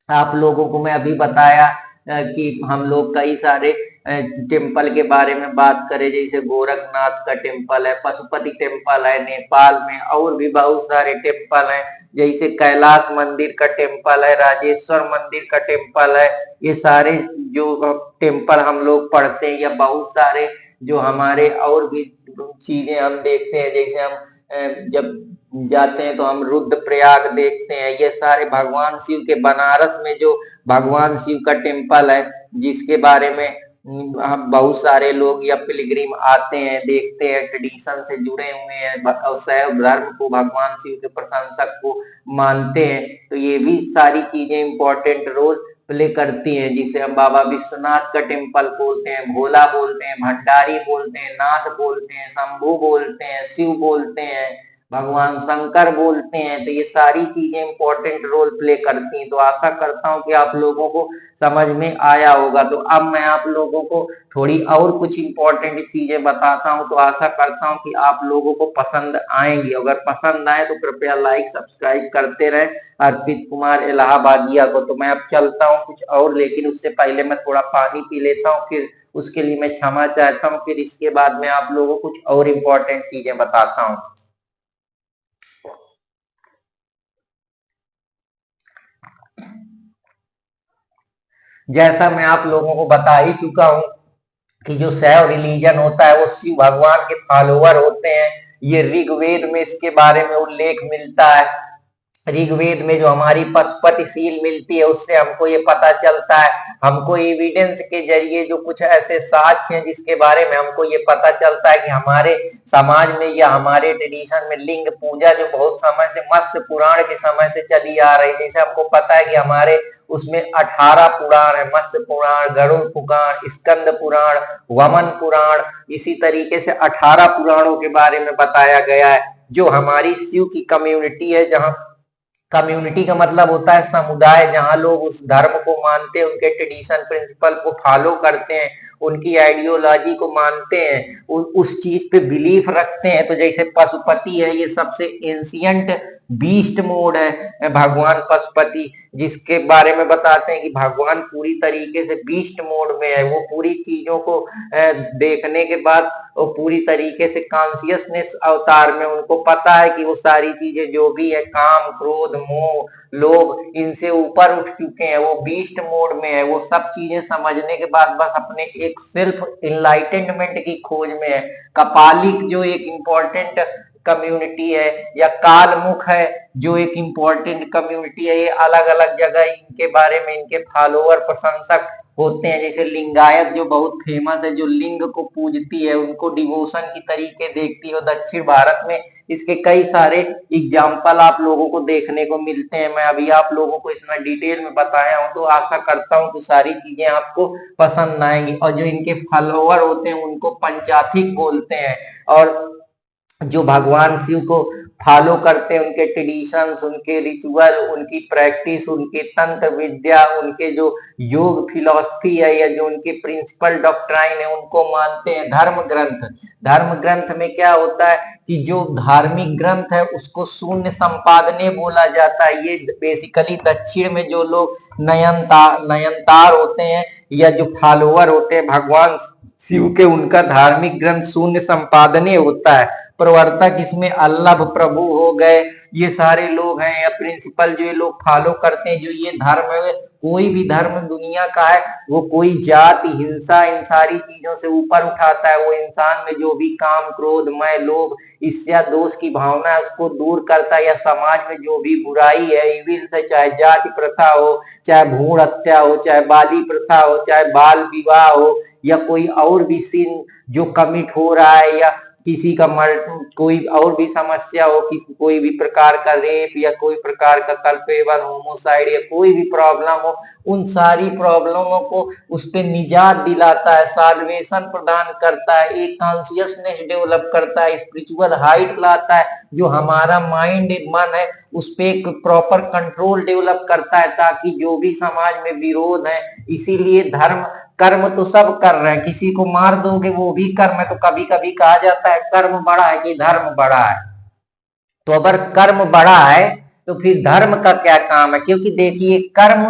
आप लोगों को मैं अभी बताया कि हम लोग कई सारे टेम्पल के बारे में बात करें, जैसे गोरखनाथ का टेम्पल है, पशुपति टेम्पल है नेपाल में, और भी बहुत सारे टेम्पल हैं। जैसे कैलाश मंदिर का टेम्पल है, राजेश्वर मंदिर का टेम्पल है। ये सारे जो टेम्पल हम लोग पढ़ते हैं, या बहुत सारे जो हमारे और भी चीजें हम देखते हैं, जैसे हम जब जाते हैं तो हम रुद्रप्रयाग देखते हैं। ये सारे भगवान शिव के, बनारस में जो भगवान शिव का टेम्पल है, जिसके बारे में हम बहुत सारे लोग या पिलग्रिम आते हैं, देखते हैं, ट्रेडिशन से जुड़े हुए हैं और शैव धर्म को, भगवान शिव के प्रशंसक को मानते हैं। तो ये भी सारी चीजें इंपॉर्टेंट रोल प्ले करती हैं, जिसे हम बाबा विश्वनाथ का टेम्पल बोलते हैं, भोला बोलते हैं, भंडारी बोलते हैं, नाथ बोलते हैं, शंभू बोलते हैं, शिव बोलते हैं, भगवान शंकर बोलते हैं। तो ये सारी चीजें इंपॉर्टेंट रोल प्ले करती हैं। तो आशा करता हूँ कि आप लोगों को समझ में आया होगा। तो अब मैं आप लोगों को थोड़ी और कुछ इंपॉर्टेंट चीजें बताता हूँ, तो आशा करता हूँ कि आप लोगों को पसंद आएंगी। अगर पसंद आए तो कृपया लाइक सब्सक्राइब करते रहे अर्पित कुमार इलाहाबादिया को। तो मैं अब चलता हूँ कुछ और, लेकिन उससे पहले मैं थोड़ा पानी पी लेता हूँ, फिर उसके लिए मैं क्षमा चाहता हूँ। फिर इसके बाद मैं आप लोगों को कुछ और इंपॉर्टेंट चीजें बताता हूँ। जैसा मैं आप लोगों को बता ही चुका हूं कि जो शैव रिलीजन होता है वो शिव भगवान के फॉलोअर होते हैं। ये ऋग्वेद में इसके बारे में उल्लेख मिलता है। ऋग्वेद में जो हमारी पशुपति सील मिलती है, उससे हमको ये पता चलता है, हमको एविडेंस के जरिए जो कुछ ऐसे साक्ष्य हैं जिसके बारे में हमको ये पता चलता है कि हमारे समाज में या हमारे ट्रेडिशन में लिंग पूजा जो बहुत समय से, मत्स्य पुराण के समय से चली आ रही है। जैसे हमको पता है कि हमारे उसमें 18 पुराण है, मत्स्य पुराण, गरुड़ पुराण, स्कंद पुराण, वमन पुराण, इसी तरीके से 18 पुराणों के बारे में बताया गया है। जो हमारी शिव की कम्युनिटी है, जहाँ कम्युनिटी का मतलब होता है समुदाय, जहां लोग उस धर्म को मानते हैं, उनके ट्रेडिशन प्रिंसिपल को फॉलो करते हैं, उनकी आइडियोलॉजी को मानते हैं, उस चीज पे बिलीफ रखते हैं। तो जैसे पशुपति है, ये सबसे एंशियंट बीस्ट मोड है भगवान पशुपति, जिसके बारे में बताते हैं कि भगवान पूरी तरीके से बीस्ट मोड में है। वो पूरी चीजों को देखने के बाद वो पूरी तरीके से कॉन्शियसनेस अवतार में, उनको पता है कि वो सारी चीजें जो भी है, काम, क्रोध, मोह, लोभ, इनसे ऊपर उठ चुके हैं, वो बीस्ट मोड में है। वो सब चीजें समझने के बाद बस अपने एक सेल्फ इनलाइटेनमेंट की खोज में है। कपालिक जो एक इंपॉर्टेंट कम्युनिटी है, या कालमुख है जो एक इंपॉर्टेंट कम्युनिटी है, ये अलग अलग जगह इनके बारे में इनके फॉलोअर, प्रशंसक होते हैं। जैसे लिंगायत जो बहुत फेमस है, जो लिंग को पूजती है, उनको डिवोशन की तरीके देखती है। दक्षिण भारत में इसके कई सारे एग्जाम्पल आप लोगों को देखने को मिलते हैं। मैं अभी आप लोगों को इतना डिटेल में बताया हूं, तो आशा करता हूं कि सारी चीजें आपको पसंद आएंगी। और जो इनके फॉलोअर होते हैं उनको पंचाथिक बोलते हैं, और जो भगवान शिव को फॉलो करते हैं, उनके ट्रेडिशंस, उनके रिचुअल, उनकी प्रैक्टिस, उनके तंत्र विद्या, उनके जो योग फिलॉसफी है या जो उनके प्रिंसिपल डॉक्ट्राइन है उनको मानते हैं। धर्म ग्रंथ, धर्म ग्रंथ में क्या होता है कि जो धार्मिक ग्रंथ है उसको शून्य संपादने बोला जाता है। ये बेसिकली दक्षिण में जो लोग नयनतार होते हैं या जो फॉलोअर होते हैं भगवान शिव के, उनका धार्मिक ग्रंथ शून्य संपादने होता है। प्रवर्तक इसमें अल्लाह प्रभु हो गए, ये सारे लोग हैं या प्रिंसिपल जो ये लोग फॉलो करते हैं। जो ये धर्म है, कोई भी धर्म दुनिया का है, वो कोई जाति, हिंसा, इन सारी चीजों से ऊपर उठाता है। वो इंसान में जो भी काम, क्रोध, मैं, लोभ, ईर्ष्या, दोष की भावना है उसको दूर करता है। या समाज में जो भी बुराई है, इविल से, चाहे जाति प्रथा हो, चाहे भ्रूण हत्या हो, चाहे बाली प्रथा हो, चाहे बाल विवाह हो, या कोई और भी सीन जो कमिट हो रहा है, या किसी का कोई और भी समस्या हो, कोई भी प्रकार का रेप या कोई प्रकार का कल्पेबल, होमोसाइड या कोई भी प्रॉब्लम हो, उन सारी प्रॉब्लमों को उस पे निजात दिलाता है, साल्वेशन प्रदान करता है, एक कॉन्शियसनेस डेवलप करता है, स्पिरिचुअल हाइट लाता है। जो हमारा माइंड, मन है उस पे एक प्रॉपर कंट्रोल डेवलप करता है, ताकि जो भी समाज में विरोध है, इसीलिए धर्म, कर्म तो सब कर रहे हैं, किसी को मार दोगे वो भी कर्म है। तो कभी कभी कहा जाता है कर्म बड़ा है कि धर्म बड़ा है। तो अगर कर्म बड़ा है तो फिर धर्म का क्या काम है? क्योंकि देखिए, कर्म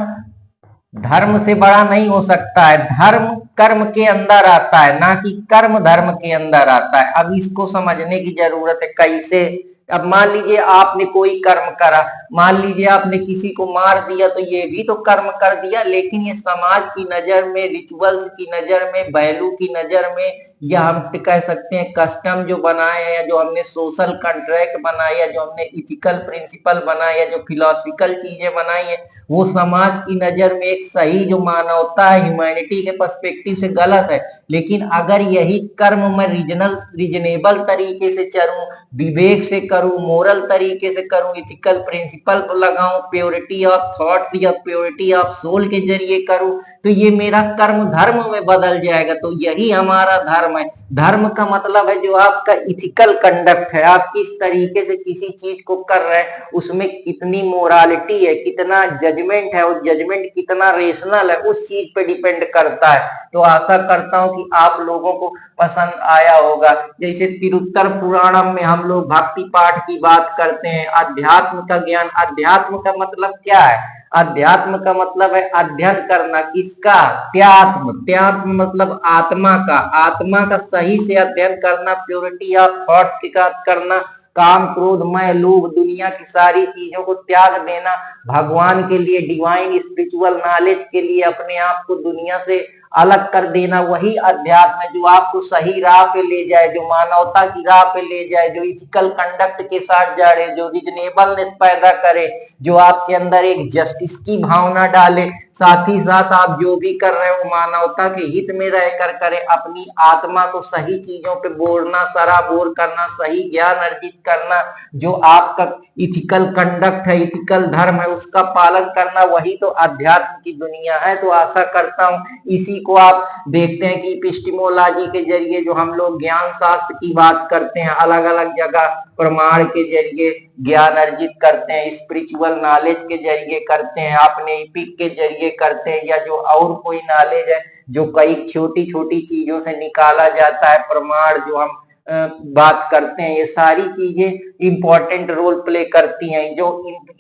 धर्म से बड़ा नहीं हो सकता है। धर्म कर्म के अंदर आता है, ना कि कर्म धर्म के अंदर आता है। अब इसको समझने की जरूरत है कैसे। अब मान लीजिए आपने कोई कर्म करा, मान लीजिए आपने किसी को मार दिया, तो ये भी तो कर्म कर दिया, लेकिन ये समाज की नजर में, रिचुअल्स की नजर में, वैल्यू की नजर में, या हम कह सकते हैं कस्टम जो बनाए हैं, या जो हमने सोशल कॉन्ट्रैक्ट बनाया, या जो हमने इथिकल प्रिंसिपल बनाया, या जो फिलोसफिकल चीजें बनाई है, वो समाज की नजर में एक सही जो मानवता है, ह्यूमैनिटी के पर्सपेक्टिव से गलत है। लेकिन अगर यही कर्म मैं रीजनेबल तरीके से चलूं, विवेक से करूं, मोरल तरीके से करूं, इथिकल प्रिंसिपल लगाऊं, प्योरिटी ऑफ थॉट या प्योरिटी ऑफ सोल के जरिए करूं, तो ये मेरा कर्म धर्म में बदल जाएगा। तो यही हमारा धर्म है। धर्म का मतलब है जो आपका इथिकल कंडक्ट है, आप किस तरीके से किसी चीज को कर रहे हैं, उसमें कितनी मोरालिटी है, कितना जजमेंट है, और जजमेंट कितना रेशनल है, उस चीज पे डिपेंड करता है। तो आशा करता हूं कि आप लोगों को पसंद आया होगा। जैसे तिरुत्तर पुराणम में हम लोग भक्ति पाठ की बात करते हैं, अध्यात्म का ज्ञान। अध्यात्म का मतलब क्या है? अध्यात्म का मतलब है अध्ययन करना। किसका? त्यात्म। त्यात्म मतलब आत्मा का। आत्मा का सही से अध्ययन करना, प्योरिटी ऑफ थॉट का करना, काम, क्रोध, मैं, लोभ, दुनिया की सारी चीजों को त्याग देना, भगवान के लिए, डिवाइन स्पिरिचुअल नॉलेज के लिए अपने आप को दुनिया से अलग कर देना, वही अध्यात्म है जो आपको सही राह पे ले जाए, जो मानवता की राह पे ले जाए, जो इथिकल कंडक्ट के साथ जा रहे, जो रिजनेबलनेस पैदा करे, जो आपके अंदर एक जस्टिस की भावना डाले, साथ ही साथ आप जो भी कर रहे हो मानवता के हित में रहकर करें, अपनी आत्मा को सही चीजों पे बोलना, सराबोर करना, सही ज्ञान अर्जित करना, जो आपका इथिकल कंडक्ट है, इथिकल धर्म है, उसका पालन करना, वही तो अध्यात्म की दुनिया है। तो आशा करता हूं इसी को आप देखते हैं कि एपिस्टेमोलॉजी के जरिए जो हम लोग ज्ञान शास्त्र की बात करते हैं, अलग अलग जगह प्रमाण के जरिए ज्ञान अर्जित करते हैं, स्पिरिचुअल नॉलेज के जरिए करते हैं, अपने एपिक के जरिए करते हैं, या जो और कोई नॉलेज है जो कई छोटी छोटी चीजों से निकाला जाता है, प्रमाण जो हम बात करते हैं, ये सारी चीजें इंपॉर्टेंट रोल प्ले करती हैं। जो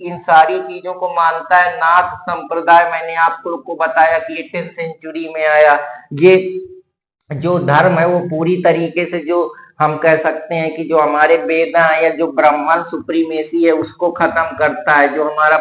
इन सारी चीजों को मानता है नाथ संप्रदाय, मैंने आप लोग को बताया कि 18th सेंचुरी में आया। ये जो धर्म है वो पूरी तरीके से, जो हम कह सकते हैं कि जो हमारे वेद है या जो ब्राह्मण सुप्रीमेसी है उसको खत्म करता है। जो हमारा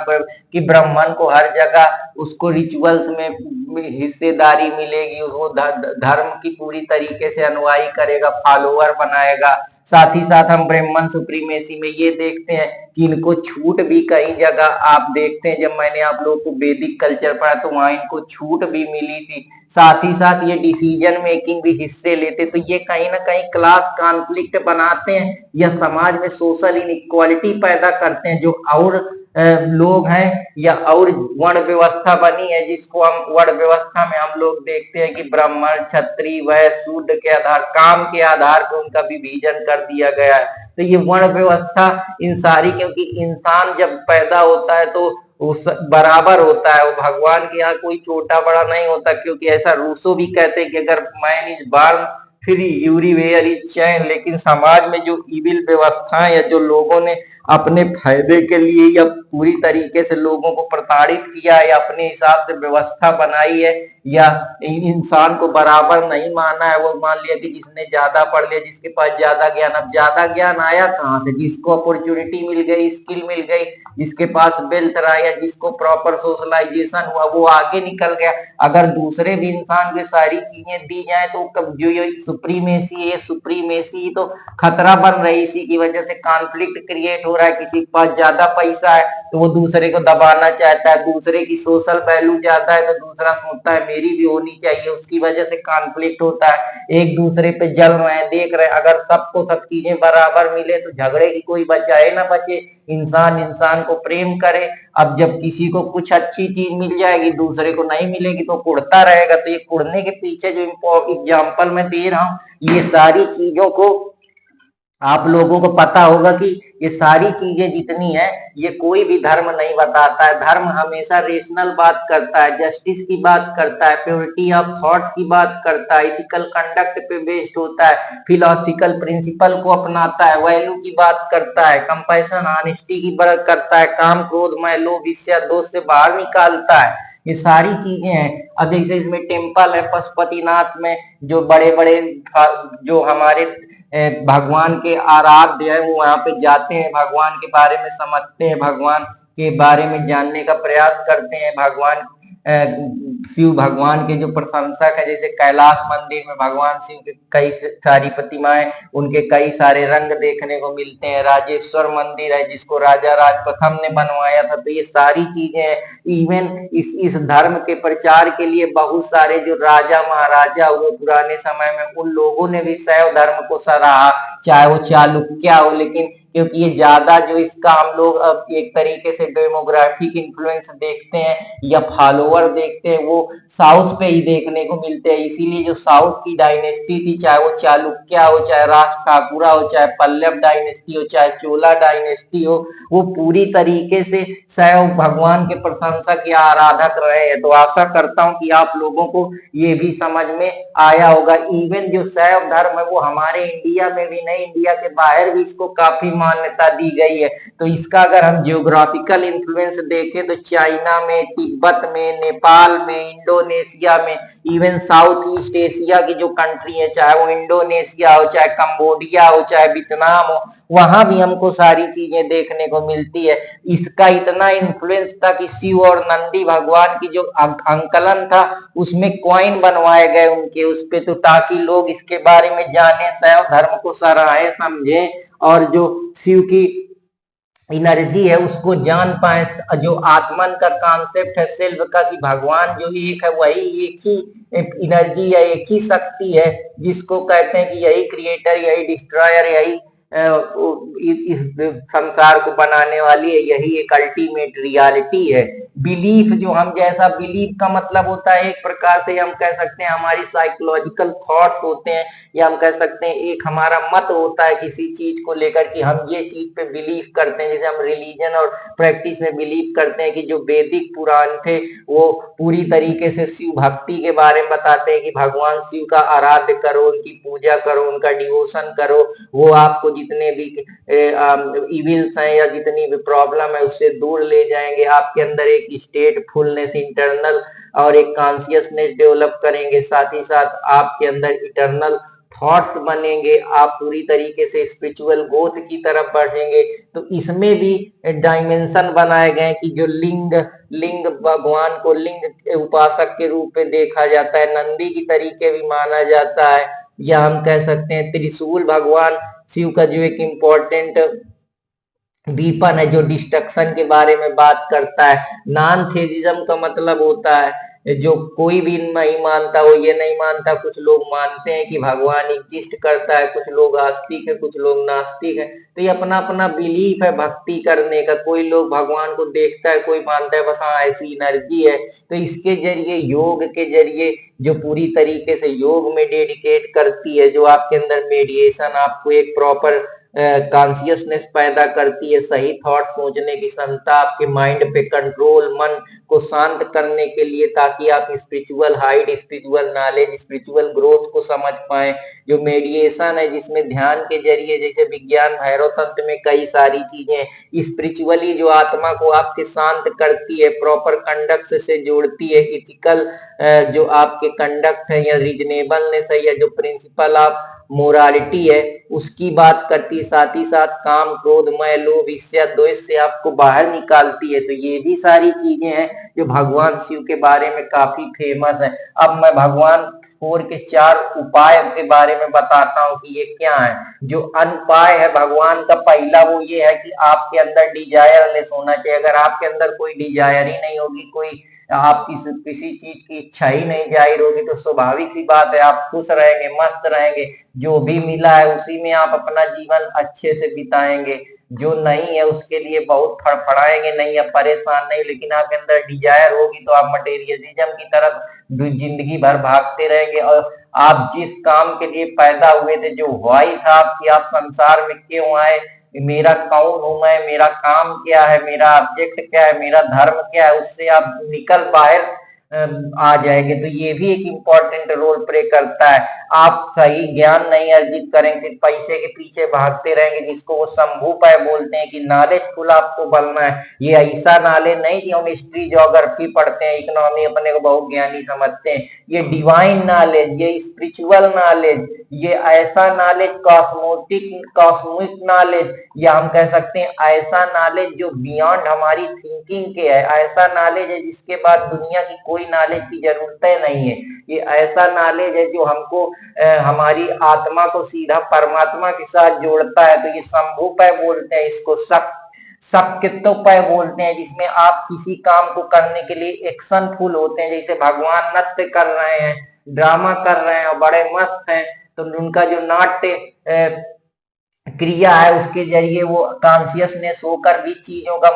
कि ब्राह्मण को हर जगह उसको रिचुअल्स में हिस्सेदारी मिलेगी, वो धर्म की पूरी तरीके से अनुयायी करेगा, फॉलोअर बनाएगा। साथ ही साथ हम ब्राह्मण सुप्रीमेसी में ये देखते हैं कि इनको छूट भी कई जगह आप देखते हैं, जब मैंने आप लोगों को वैदिक कल्चर पढ़ा तो वहां इनको छूट भी मिली थी। साथ ही साथ ये डिसीजन मेकिंग भी हिस्से लेते, तो ये कहीं ना कहीं क्लास कॉन्फ्लिक्ट बनाते हैं या समाज में सोशल इनइक्वालिटी पैदा करते हैं, जो और लोग हैं, या और वर्ण व्यवस्था बनी है जिसको हम वर्ण व्यवस्था में हम लोग देखते हैं कि ब्राह्मण, क्षत्रिय, वैश्य, शूद्र के आधार, काम के आधार पर उनका विभाजन कर दिया गया है। तो ये वर्ण व्यवस्था इन सारी, क्योंकि इंसान जब पैदा होता है तो वो बराबर होता है, वो भगवान के यहाँ कोई छोटा बड़ा नहीं होता, क्योंकि ऐसा रूसो भी कहते हैं कि अगर man is born free everywhere is chain. लेकिन समाज में जो इविल व्यवस्थाएं या जो लोगों ने अपने फायदे के लिए या पूरी तरीके से लोगों को प्रताड़ित किया है या अपने हिसाब से व्यवस्था बनाई है, या इंसान को बराबर नहीं माना है, वो मान लिया कि जिसने ज्यादा पढ़ लिया, जिसके पास ज्यादा ज्ञान। अब ज्यादा ज्ञान आया कहाँ से? जिसको अपॉर्चुनिटी मिल गई, स्किल मिल गई, जिसके पास वेल्थ रहा या जिसको प्रॉपर सोशलाइजेशन हुआ, वो आगे निकल गया। अगर दूसरे भी इंसान को सारी चीजें दी जाए तो जो ये सुप्रीमेसी है, सुप्रीमेसी तो खतरा बन रही, इसी की वजह से कॉन्फ्लिक्ट क्रिएट हो रहा है। किसी के पास ज्यादा पैसा है तो वो दूसरे को दबाना चाहता है, दूसरे की सोशल वैल्यू ज्यादा है तो दूसरा सोचता है मेरी भी होनी चाहिए, उसकी वजह से कॉन्फ्लिक्ट होता है। एक दूसरे पे जल रहे हैं, देख रहे हैं। अगर सबको सब चीजें बराबर मिले तो झगड़े की कोई बचाए ना बचे, इंसान इंसान को प्रेम करे। अब जब किसी को कुछ अच्छी चीज मिल जाएगी, दूसरे को नहीं मिलेगी तो कुड़ता रहेगा। तो ये कुड़ने के पीछे जो एग्जाम्पल मैं दे रहा हूँ, ये सारी चीजों को आप लोगों को पता होगा कि ये सारी चीजें जितनी है ये कोई भी धर्म नहीं बताता है। धर्म हमेशा रेशनल बात करता है, जस्टिस की बात करता है, प्योरिटी ऑफ थॉट की बात करता है, इथिकल कंडक्ट पे बेस्ड होता है, फिलोसफिकल प्रिंसिपल को अपनाता है, वैल्यू की बात करता है, कंपैशन ऑनेस्टी की बात करता है, काम क्रोध मैं लोभ ईर्ष्या दोष से बाहर निकालता है। ये सारी चीजें हैं। अब जैसे इसमें टेम्पल है पशुपतिनाथ में, जो बड़े बड़े जो हमारे भगवान के आराध्य है वो वहां पे जाते हैं, भगवान के बारे में समझते हैं, भगवान के बारे में जानने का प्रयास करते हैं। भगवान शिव भगवान के जो प्रशंसक है, जैसे कैलाश मंदिर में भगवान शिव की कई सारी प्रतिमाएं, उनके कई सारे रंग देखने को मिलते हैं। राजेश्वर मंदिर है जिसको राजा राज प्रथम ने बनवाया था। तो ये सारी चीजें इवन इस धर्म के प्रचार के लिए बहुत सारे जो राजा महाराजा हुए पुराने समय में, उन लोगों ने भी शैव धर्म को सराहा, चाहे वो चालुक्य हो। लेकिन क्योंकि ये ज्यादा जो इसका हम लोग अब एक तरीके से डेमोग्राफिक इन्फ्लुएंस देखते हैं या फॉलोअर देखते हैं, वो साउथ पे ही देखने को मिलते हैं। इसीलिए जो साउथ की डायनेस्टी थी, चाहे वो चालुक्य हो, चाहे राज ठाकुरा हो, चाहे पल्लव डायनेस्टी हो, चाहे चोला डायनेस्टी हो, वो पूरी तरीके से शैव भगवान के प्रशंसक या आराधक रहे हैं। तो आशा करता हूं कि आप लोगों को ये भी समझ में आया होगा। इवन जो शैव धर्म है वो हमारे इंडिया में भी नहीं, इंडिया के बाहर भी इसको काफी मान्यता दी गई है। तो इसका अगर हम जियोग्राफिकल इन्फ्लुएंस देखें तो चाइना में, तिब्बत में, नेपाल में, इंडोनेशिया में, इवन साउथ ईस्ट एशिया की जो कंट्री है, चाहे वो इंडोनेशिया हो, चाहे कंबोडिया हो, चाहे वियतनाम हो, वहां भी हमको सारी चीजें देखने को मिलती है। इसका इतना इन्फ्लुएंस था कि शिव और नंदी भगवान की जो अंकलन था उसमें कॉइन बनवाए गए उनके उस पे, तो ताकि लोग इसके बारे में जाने, शैव धर्म को सराहे, समझे, और जो शिव की एनर्जी है उसको जान पाए। जो आत्मन का कॉन्सेप्ट है सेल्फ का, कि भगवान जो एक है वही एक ही एनर्जी है, एक ही शक्ति है, जिसको कहते हैं कि यही क्रिएटर, यही डिस्ट्रॉयर, यही इस संसार को बनाने वाली है, यही एक अल्टीमेट रियलिटी है। बिलीफ, जो हम जैसा बिलीफ का मतलब होता है एक प्रकार से हम कह सकते हैं हमारी साइकोलॉजिकल थॉट्स होते हैं, या हम कह सकते हैं एक हमारा मत होता है किसी चीज को लेकर कि हम ये चीज पे बिलीव करते हैं। जैसे हम रिलीजन और प्रैक्टिस में बिलीव करते हैं कि जो वैदिक पुराण थे वो पूरी तरीके से शिव भक्ति के बारे में बताते हैं कि भगवान शिव का आराध्य करो, उनकी पूजा करो, उनका डिवोशन करो, वो आपको जितने भी इविल्स हैं या जितनी भी प्रॉब्लम है उससे दूर ले जाएंगे। आपके अंदर एक स्टेट फुलनेस इंटरनल और एक कॉन्शियसनेस डेवलप करेंगे, साथ ही साथ आपके अंदर इटर्नल थॉट्स बनेंगे, आप पूरी तरीके से स्पिरिचुअल ग्रोथ की तरफ बढ़ेंगे। तो इसमें भी डायमेंशन बनाए गए कि जो लिंग भगवान को लिंग उपासक के रूप में देखा जाता है, नंदी की तरीके भी माना जाता है, या हम कह सकते हैं त्रिशूल भगवान शिव का जो एक इम्पोर्टेंट वीपन है जो डिस्ट्रक्शन के बारे में बात करता है। नॉन थेजिज्म का मतलब होता है जो कोई भी नहीं मानता, वो ये नहीं मानता, कुछ लोग मानते हैं कि भगवान एग्जिस्ट करता है, कुछ लोग आस्तिक है, कुछ लोग नास्तिक है। तो ये अपना अपना बिलीफ है भक्ति करने का। कोई लोग भगवान को देखता है, कोई मानता है बस हाँ ऐसी एनर्जी है। तो इसके जरिए, योग के जरिए, जो पूरी तरीके से योग में डेडिकेट करती है, जो आपके अंदर मेडिएशन, आपको एक प्रॉपर कॉन्शियसनेस पैदा करती है, सही थॉट सोचने की क्षमता, आपके माइंड पे कंट्रोल, मन को शांत करने के लिए, ताकि आप spiritual height, spiritual knowledge, spiritual growth को समझ पाए। जो मेडिएशन है, जिसमें ध्यान के जरिए, जैसे विज्ञान भैरव तंत्र में कई सारी चीजें, स्पिरिचुअली जो आत्मा को आपके शांत करती है, प्रॉपर कंडक्ट से जोड़ती है, इथिकल जो आपके कंडक्ट है या रीजनेबलनेस है, या जो प्रिंसिपल ऑफ मोरालिटी है उसकी बात करती है। साथ ही साथ काम, क्रोध, मय, लोभ, ईर्ष्या, द्वेष से आपको बाहर निकालती है। तो ये भी सारी चीजें हैं जो भगवान शिव के बारे में काफी फेमस है। अब मैं भगवान 4 के 4 उपाय के बारे में बताता हूँ कि ये क्या है। जो अनुपाय है भगवान का, पहला वो ये है कि आपके अंदर डिजायरलेस होना चाहिए। अगर आपके अंदर कोई डिजायर ही नहीं होगी, कोई आप किसी चीज की इच्छा ही नहीं जाहिर होगी, तो स्वाभाविक सी बात है आप खुश रहेंगे, मस्त रहेंगे। जो भी मिला है उसी में आप अपना जीवन अच्छे से बिताएंगे। जो नहीं है उसके लिए बहुत फड़फड़ाएंगे नहीं, या परेशान नहीं। लेकिन आपके अंदर डिजायर होगी तो आप मटेरियलिज्म की तरफ जिंदगी भर भागते रहेंगे। और आप जिस काम के लिए पैदा हुए थे, जो व्हाई था आपकी, आप संसार में क्यों आए, मेरा कौन हूं मैं, मेरा काम क्या है, मेरा ऑब्जेक्ट क्या है, मेरा धर्म क्या है, उससे आप निकल बाहर आ जाएंगे। तो ये भी एक इम्पोर्टेंट रोल प्ले करता है। आप सही ज्ञान नहीं अर्जित करेंगे, सिर्फ पैसे के पीछे भागते रहेंगे, जिसको वो शंभूपय बोलते हैं कि नॉलेजफुल आपको बनना है। ये ऐसा नॉलेज नहीं कि हम हिस्ट्री ज्योग्राफी पढ़ते हैं, इकोनॉमी अपने को बहुत ज्ञानी समझते हैं। ये डिवाइन नॉलेज, ये स्पिरिचुअल नॉलेज, ये ऐसा नॉलेज, कॉस्मिक नॉलेज, या हम कह सकते हैं ऐसा नॉलेज जो बियॉन्ड हमारी थिंकिंग के है। ऐसा नॉलेज है जिसके बाद दुनिया की कोई नॉलेज की जरूरत नहीं है। ये ऐसा नॉलेज है जो हमको हमारी आत्मा को सीधा परमात्मा के साथ जोड़ता है। तो ये शंभूपय बोलते हैं इसको, शक्तित्वपय बोलते हैं, जिसमें आप किसी काम को करने के लिए एक्शन फुल होते हैं। जैसे भगवान नृत्य कर रहे हैं, ड्रामा कर रहे हैं और बड़े मस्त हैं, तो उनका जो नाट्य क्रिया है उसके जरिए वो कॉन्शियसनेस होकर भी चीजों का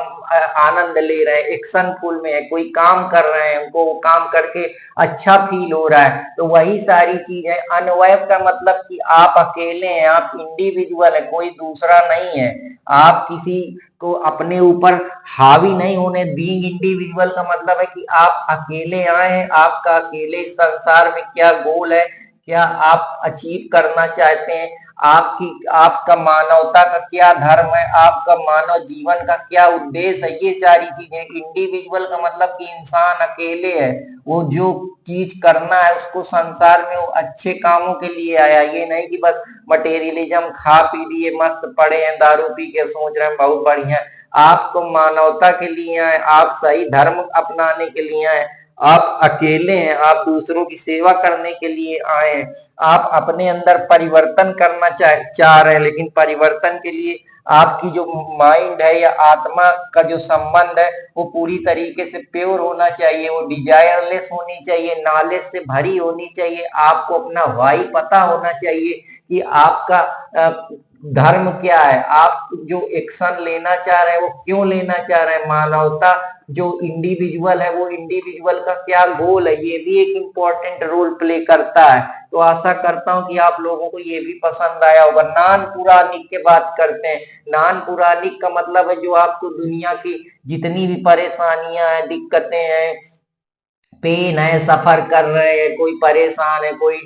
आनंद ले रहे हैं, एक्शन फुल में है। कोई काम कर रहे हैं, उनको वो काम करके अच्छा फील हो रहा है। तो वही सारी चीज है। अनवयव का मतलब कि आप अकेले हैं, आप इंडिविजुअल है, कोई दूसरा नहीं है। आप किसी को अपने ऊपर हावी नहीं होने। बीइंग इंडिविजुअल का मतलब है कि आप अकेले आए हैं, आपका अकेले संसार में क्या गोल है, क्या आप अचीव करना चाहते हैं, आपका मानवता का क्या धर्म है, आपका मानव जीवन का क्या उद्देश्य है। ये सारी चीजें। इंडिविजुअल का मतलब कि इंसान अकेले है, वो जो चीज करना है उसको संसार में वो अच्छे कामों के लिए आया। ये नहीं कि बस मटेरियलिज्म खा पी लिए, मस्त पड़े हैं, दारू पी के सोच रहे हैं बहुत बढ़िया। आपको मानवता के लिए आए, आप सही धर्म अपनाने के लिए आए, आप अकेले हैं, आप दूसरों की सेवा करने के लिए आए हैं, आप अपने अंदर परिवर्तन करना चाह रहे हैं। लेकिन परिवर्तन के लिए आपकी जो माइंड है या आत्मा का जो संबंध है वो पूरी तरीके से प्योर होना चाहिए, वो डिजायरलेस होनी चाहिए, नॉलेज से भरी होनी चाहिए। आपको अपना वाई पता होना चाहिए कि आपका धर्म क्या है, आप जो एक्शन लेना चाह रहे हैं वो क्यों लेना चाह रहे हैं। मानवता जो इंडिविजुअल है, वो इंडिविजुअल का क्या गोल है, ये भी एक इम्पोर्टेंट रोल प्ले करता है। तो आशा करता हूं कि आप लोगों को ये भी पसंद आया होगा। नॉन पुराणिक की बात करते हैं। नॉन पुराणिक का मतलब है जो आपको दुनिया की जितनी भी परेशानियां हैं, दिक्कतें हैं, पेन है, सफर कर रहे हैं, कोई परेशान है, कोई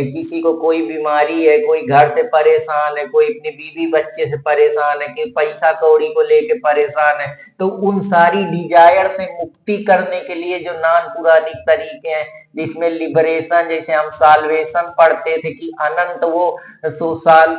किसी को कोई बीमारी है, कोई घर से परेशान है, कोई अपने बीवी बच्चे से परेशान है, कि पैसा कौड़ी को लेके परेशान है, तो उन सारी डिजायर से मुक्ति करने के लिए जो नॉन पुराणिक तरीके हैं, जिसमें लिबरेशन, जैसे हम साल्वेशन पढ़ते थे कि अनंत वो 100 साल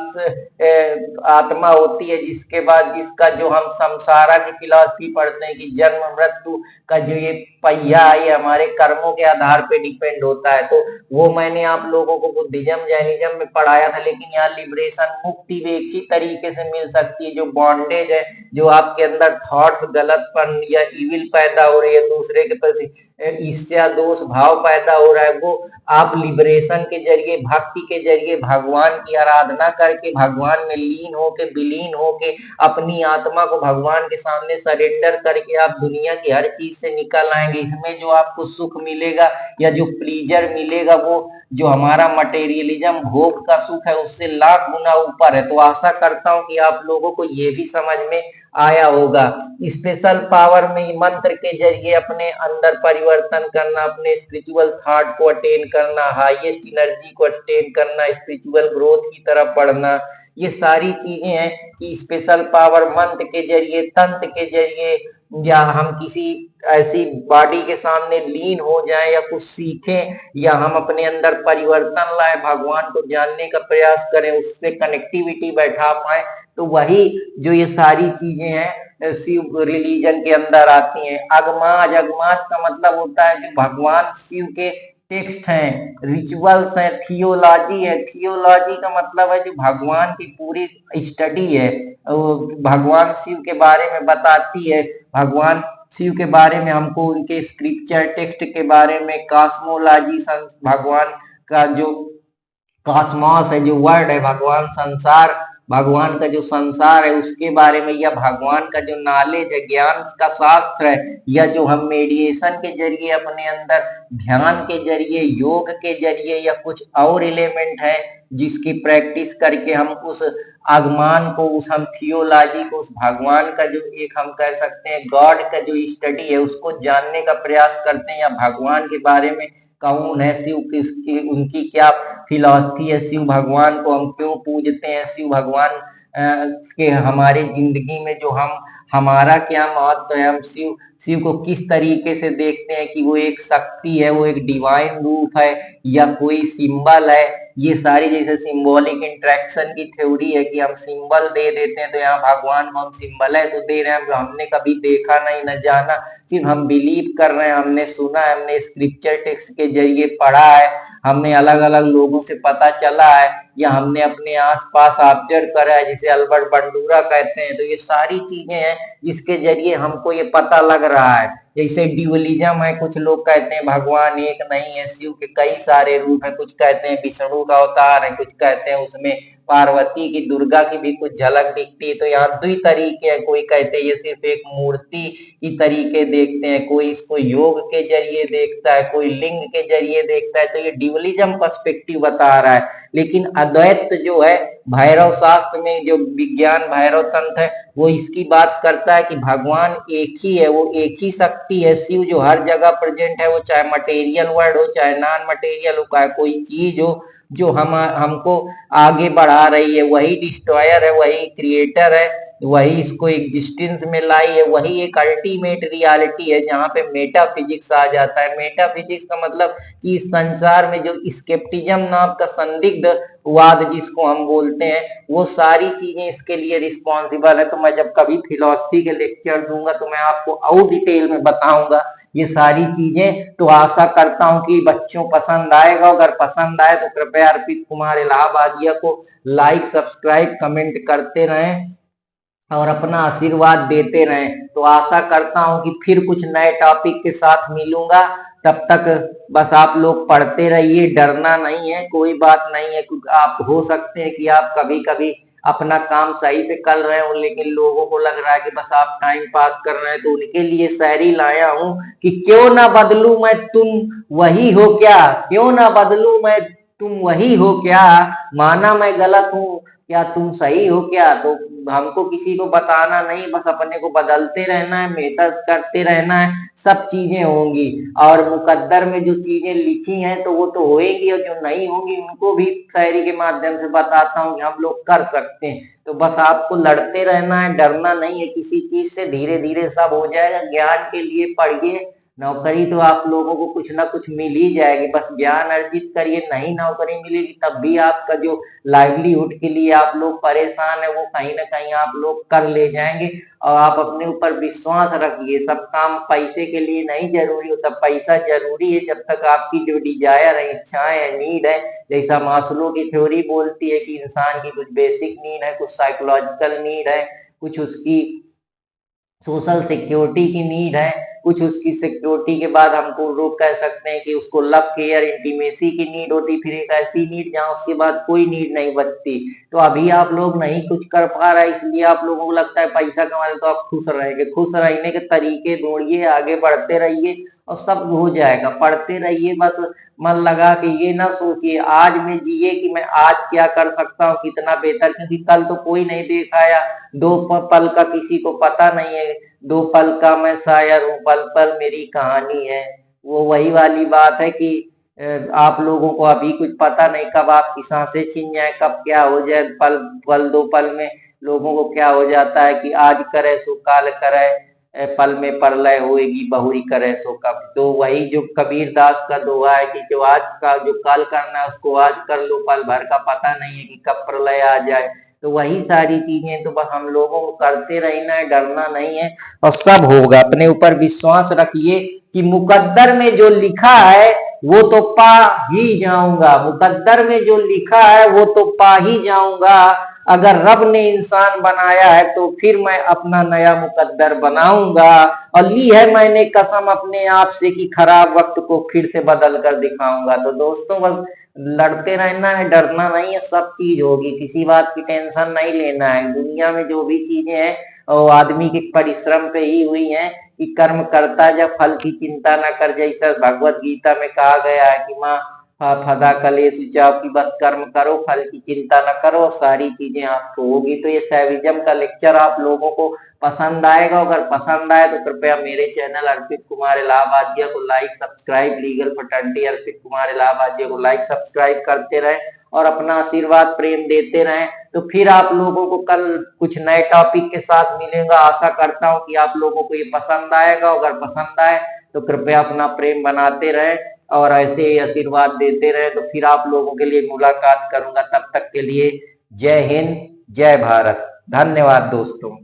आत्मा होती है, जिसके बाद जिसका जो हम संसारा की फिलॉसफी पढ़ते हैं कि जन्म मृत्यु का जो ये पहिया है, ये हमारे कर्मों के आधार पे डिपेंड होता है। तो वो मैंने आप लोगों को बुद्धिज्म जैनिज्म में पढ़ाया था, लेकिन यहाँ लिबरेशन मुक्ति भी एक ही तरीके से मिल सकती है। जो बॉन्डेज है, जो आपके अंदर थॉट्स गलतपन या इविल पैदा हो रही है, दूसरे के प्रति ईर्ष्या दोष भाव पैदा हो रहा है, वो आप लिबरेशन के जरिए, भक्ति के जरिए, भगवान की आराधना करके, भगवान में लीन होके, विलीन होके, अपनी आत्मा को भगवान के सामने सरेंडर करके आप दुनिया की हर चीज से निकल आएंगे। इसमें जो आपको सुख मिलेगा या जो प्लीजर मिलेगा, वो जो हमारा मटेरियलिज्म भोग का सुख है उससे लाख गुना ऊपर है। तो आशा करता हूं कि आप लोगों को ये भी समझ में आया होगा। स्पेशल पावर में मंत्र के जरिए अपने अंदर परिवर्तन करना, अपने स्पिरिचुअल थॉट को अटेन करना, हाईएस्ट एनर्जी को अटेन करना, स्पिरिचुअल ग्रोथ की तरफ बढ़ना, ये सारी चीजें हैं कि स्पेशल पावर मंत्र के जरिए, तंत्र के जरिए, या हम किसी ऐसी बॉडी के सामने लीन हो जाएं या कुछ सीखें, या हम अपने अंदर परिवर्तन लाए, भगवान को जानने का प्रयास करें, उससे कनेक्टिविटी बैठा पाए, तो वही जो ये सारी चीजें हैं शिव रिलीजन के अंदर आती हैं। अगमाज, अगमाज का मतलब होता है जो भगवान शिव के टेक्स्ट हैं, रिचुअल्स हैं, थियोलॉजी है। थियोलॉजी का मतलब है जो भगवान की पूरी स्टडी है, भगवान शिव के बारे में बताती है। भगवान शिव के बारे में हमको उनके स्क्रिप्चर टेक्स्ट के बारे में, कॉस्मोलॉजी, भगवान का जो कॉस्मोस है, जो वर्ड है, भगवान संसार, भगवान का जो संसार है उसके बारे में, या भगवान का जो नॉलेज है, ज्ञान का शास्त्र है, या जो हम मेडिटेशन के जरिए अपने अंदर ध्यान के जरिए, योग के जरिए, या कुछ और एलिमेंट है जिसकी प्रैक्टिस करके हम उस आगमान को, उस हम थियोलॉजी को, उस भगवान का जो एक हम कह सकते हैं गॉड का जो स्टडी है उसको जानने का प्रयास करते हैं, या भगवान के बारे में कौन है शिव, किसकी उनकी क्या फिलॉसफी है, शिव भगवान को हम क्यों पूजते हैं, शिव भगवान के हमारे जिंदगी में जो हम, हमारा क्या महत्व है, हम शिव शिव को किस तरीके से देखते हैं कि वो एक शक्ति है, वो एक डिवाइन रूप है, या कोई सिंबल है। ये सारी जैसे सिंबॉलिक इंट्रैक्शन की थ्योरी है कि हम सिंबल दे देते हैं, तो यहाँ भगवान को हम सिंबल है तो दे रहे हैं, हमने कभी देखा नहीं, न जाना, सिर्फ हम बिलीव कर रहे हैं, हमने सुना है, हमने स्क्रिप्चर टेक्स्ट के जरिए पढ़ा है, हमने अलग अलग लोगों से पता चला है, या हमने अपने आसपास ऑब्जर्व करा है, जिसे अल्बर्ट बंडूरा कहते हैं। तो ये सारी चीजें हैं जिसके जरिए हमको ये पता लग रहा है। जैसे ड्यूअलिज्म है, कुछ लोग कहते हैं भगवान एक नहीं है, शिव के कई सारे रूप है, कुछ कहते हैं विष्णु का अवतार है, कुछ कहते हैं उसमें पार्वती की, दुर्गा की भी कुछ झलक दिखती है। तो यहाँ दो तरीके हैं, कोई कहते हैं ये सिर्फ एक मूर्ति की तरीके देखते हैं, कोई इसको योग के जरिए देखता है, कोई लिंग के जरिए देखता है। तो ये ड्यूअलिज्म पर्सपेक्टिव बता रहा है। लेकिन अद्वैत जो है, भैरव शास्त्र में जो विज्ञान भैरव तंत्र है, वो इसकी बात करता है कि भगवान एक ही है, वो एक ही शक्ति है, शिव जो हर जगह प्रेजेंट है, वो चाहे मटेरियल वर्ल्ड हो, चाहे नॉन मटेरियल हो, चाहे कोई चीज हो जो हमको आगे बढ़ा रही है, वही डिस्ट्रॉयर है, वही क्रिएटर है, वही इसको एग्जिस्टेंस में लाई है, वही एक अल्टीमेट रियलिटी है, जहाँ पे मेटाफिजिक्स आ जाता है। मेटाफिजिक्स का मतलब कि इस संसार में जो स्केप्टिज्म नाम का संदिग्ध वाद जिसको हम बोलते हैं, वो सारी चीजें इसके लिए रिस्पॉन्सिबल है। तो मैं जब कभी फिलॉसफी के लेक्चर दूंगा तो मैं आपको और डिटेल में बताऊंगा ये सारी चीजें। तो आशा करता हूं कि बच्चों पसंद आएगा, अगर पसंद आए तो कृपया अर्पित कुमार इलाहाबादिया को लाइक, सब्सक्राइब, कमेंट करते रहें और अपना आशीर्वाद देते रहें। तो आशा करता हूं कि फिर कुछ नए टॉपिक के साथ मिलूंगा। तब तक बस आप लोग पढ़ते रहिए, डरना नहीं है, कोई बात नहीं है। आप हो सकते हैं कि आप कभी कभी अपना काम सही से कर रहे हो, लेकिन लोगों को लग रहा है कि बस आप टाइम पास कर रहे हैं, तो उनके लिए शायरी लाया हूं कि क्यों ना बदलूं मैं, तुम वही हो क्या, क्यों ना बदलूं मैं, तुम वही हो क्या, माना मैं गलत हूं, क्या तुम सही हो क्या। तो हमको किसी को बताना नहीं, बस अपने को बदलते रहना है, मेहनत करते रहना है, सब चीजें होंगी। और मुकद्दर में जो चीजें लिखी हैं तो वो तो होएंगी, और जो नहीं होंगी उनको भी शायरी के माध्यम से बताता हूँ कि हम लोग कर सकते हैं। तो बस आपको लड़ते रहना है, डरना नहीं है किसी चीज से, धीरे धीरे सब हो जाएगा। ज्ञान के लिए पढ़िए, नौकरी तो आप लोगों को कुछ ना कुछ मिल ही जाएगी, बस ज्ञान अर्जित करिए। नहीं नौकरी मिलेगी तब भी आपका जो लाइवलीहुड के लिए आप लोग परेशान है वो कहीं ना कहीं आप लोग कर ले जाएंगे। और आप अपने ऊपर विश्वास रखिए, सब काम पैसे के लिए नहीं जरूरी होता, पैसा जरूरी है जब तक आपकी जो डिजायर है, इच्छाएं है, नीड है। जैसा मास्लो की थ्योरी बोलती है कि इंसान की कुछ बेसिक नीड है, कुछ साइकोलॉजिकल नीड है, कुछ उसकी सोशल सिक्योरिटी की नीड है, कुछ उसकी सिक्योरिटी के बाद हमको लोग कह सकते हैं कि उसको लव केयर इंटीमेसी की नीड होती, फिर एक ऐसी नीड जहां उसके बाद कोई नीड नहीं बचती। तो अभी आप लोग नहीं कुछ कर पा रहे, इसलिए आप लोगों को लगता है पैसा कमा तो आप खुश रहेंगे। खुश रहने के तरीके ढूंढिए, आगे बढ़ते रहिए और सब हो जाएगा। पढ़ते रहिए, बस मन लगा के ये ना सोचिए आज में जिए कि मैं आज क्या कर सकता हूँ कितना बेहतर, क्योंकि कल तो कोई नहीं देखाया। दो पल का किसी को पता नहीं है, दो पल का मैं शायर हूँ, पल पल मेरी कहानी है। वो वही वाली बात है कि आप लोगों को अभी कुछ पता नहीं कब आपकी सांसें छिन जाए, कब क्या हो जाए। पल पल दो पल में लोगों को क्या हो जाता है कि आज करे सो काल करे, पल में प्रलय होएगी बहुरी करे सो कब। तो वही जो कबीर दास का दोहा है कि जो आज का जो कल करना है उसको आज कर लो, पल भर का पता नहीं है कि कब प्रलय आ जाए। तो वही सारी चीजें तो बस हम लोगों को करते रहना है, डरना नहीं है और सब होगा। अपने ऊपर विश्वास रखिए कि मुकद्दर में जो लिखा है वो तो पा ही जाऊंगा, मुकद्दर में जो लिखा है वो तो पा ही जाऊंगा। अगर रब ने इंसान बनाया है तो फिर मैं अपना नया मुकद्दर बनाऊंगा। और ली है मैंने कसम अपने आप से कि खराब वक्त को फिर से बदल कर दिखाऊंगा। तो दोस्तों बस लड़ते रहना है, डरना नहीं है, सब चीज होगी, किसी बात की टेंशन नहीं लेना है। दुनिया में जो भी चीजें हैं वो आदमी के परिश्रम पे ही हुई हैं कि कर्म करता जब फल की चिंता न कर, जैसा भगवत गीता में कहा गया है कि माँ फदा कलेश जाओ की बस कर्म करो, फल की चिंता न करो, सारी चीजें आपको होगी। तो ये सैविज्म का लेक्चर आप लोगों को पसंद आएगा। अगर पसंद आए तो कृपया मेरे चैनल अर्पित कुमार इलाहाबादिया को लाइक सब्सक्राइब, लीगल फैटर्निटी अर्पित कुमार इलाहाबादिया को लाइक सब्सक्राइब करते रहे और अपना आशीर्वाद प्रेम देते रहे। तो फिर आप लोगों को कल कुछ नए टॉपिक के साथ मिलेगा। आशा करता हूं कि आप लोगों को ये पसंद आएगा। अगर पसंद आए तो कृपया अपना प्रेम बनाते रहे और ऐसे ही आशीर्वाद देते रहे। तो फिर आप लोगों के लिए मुलाकात करूंगा, तब तक के लिए जय हिंद, जय भारत, धन्यवाद दोस्तों।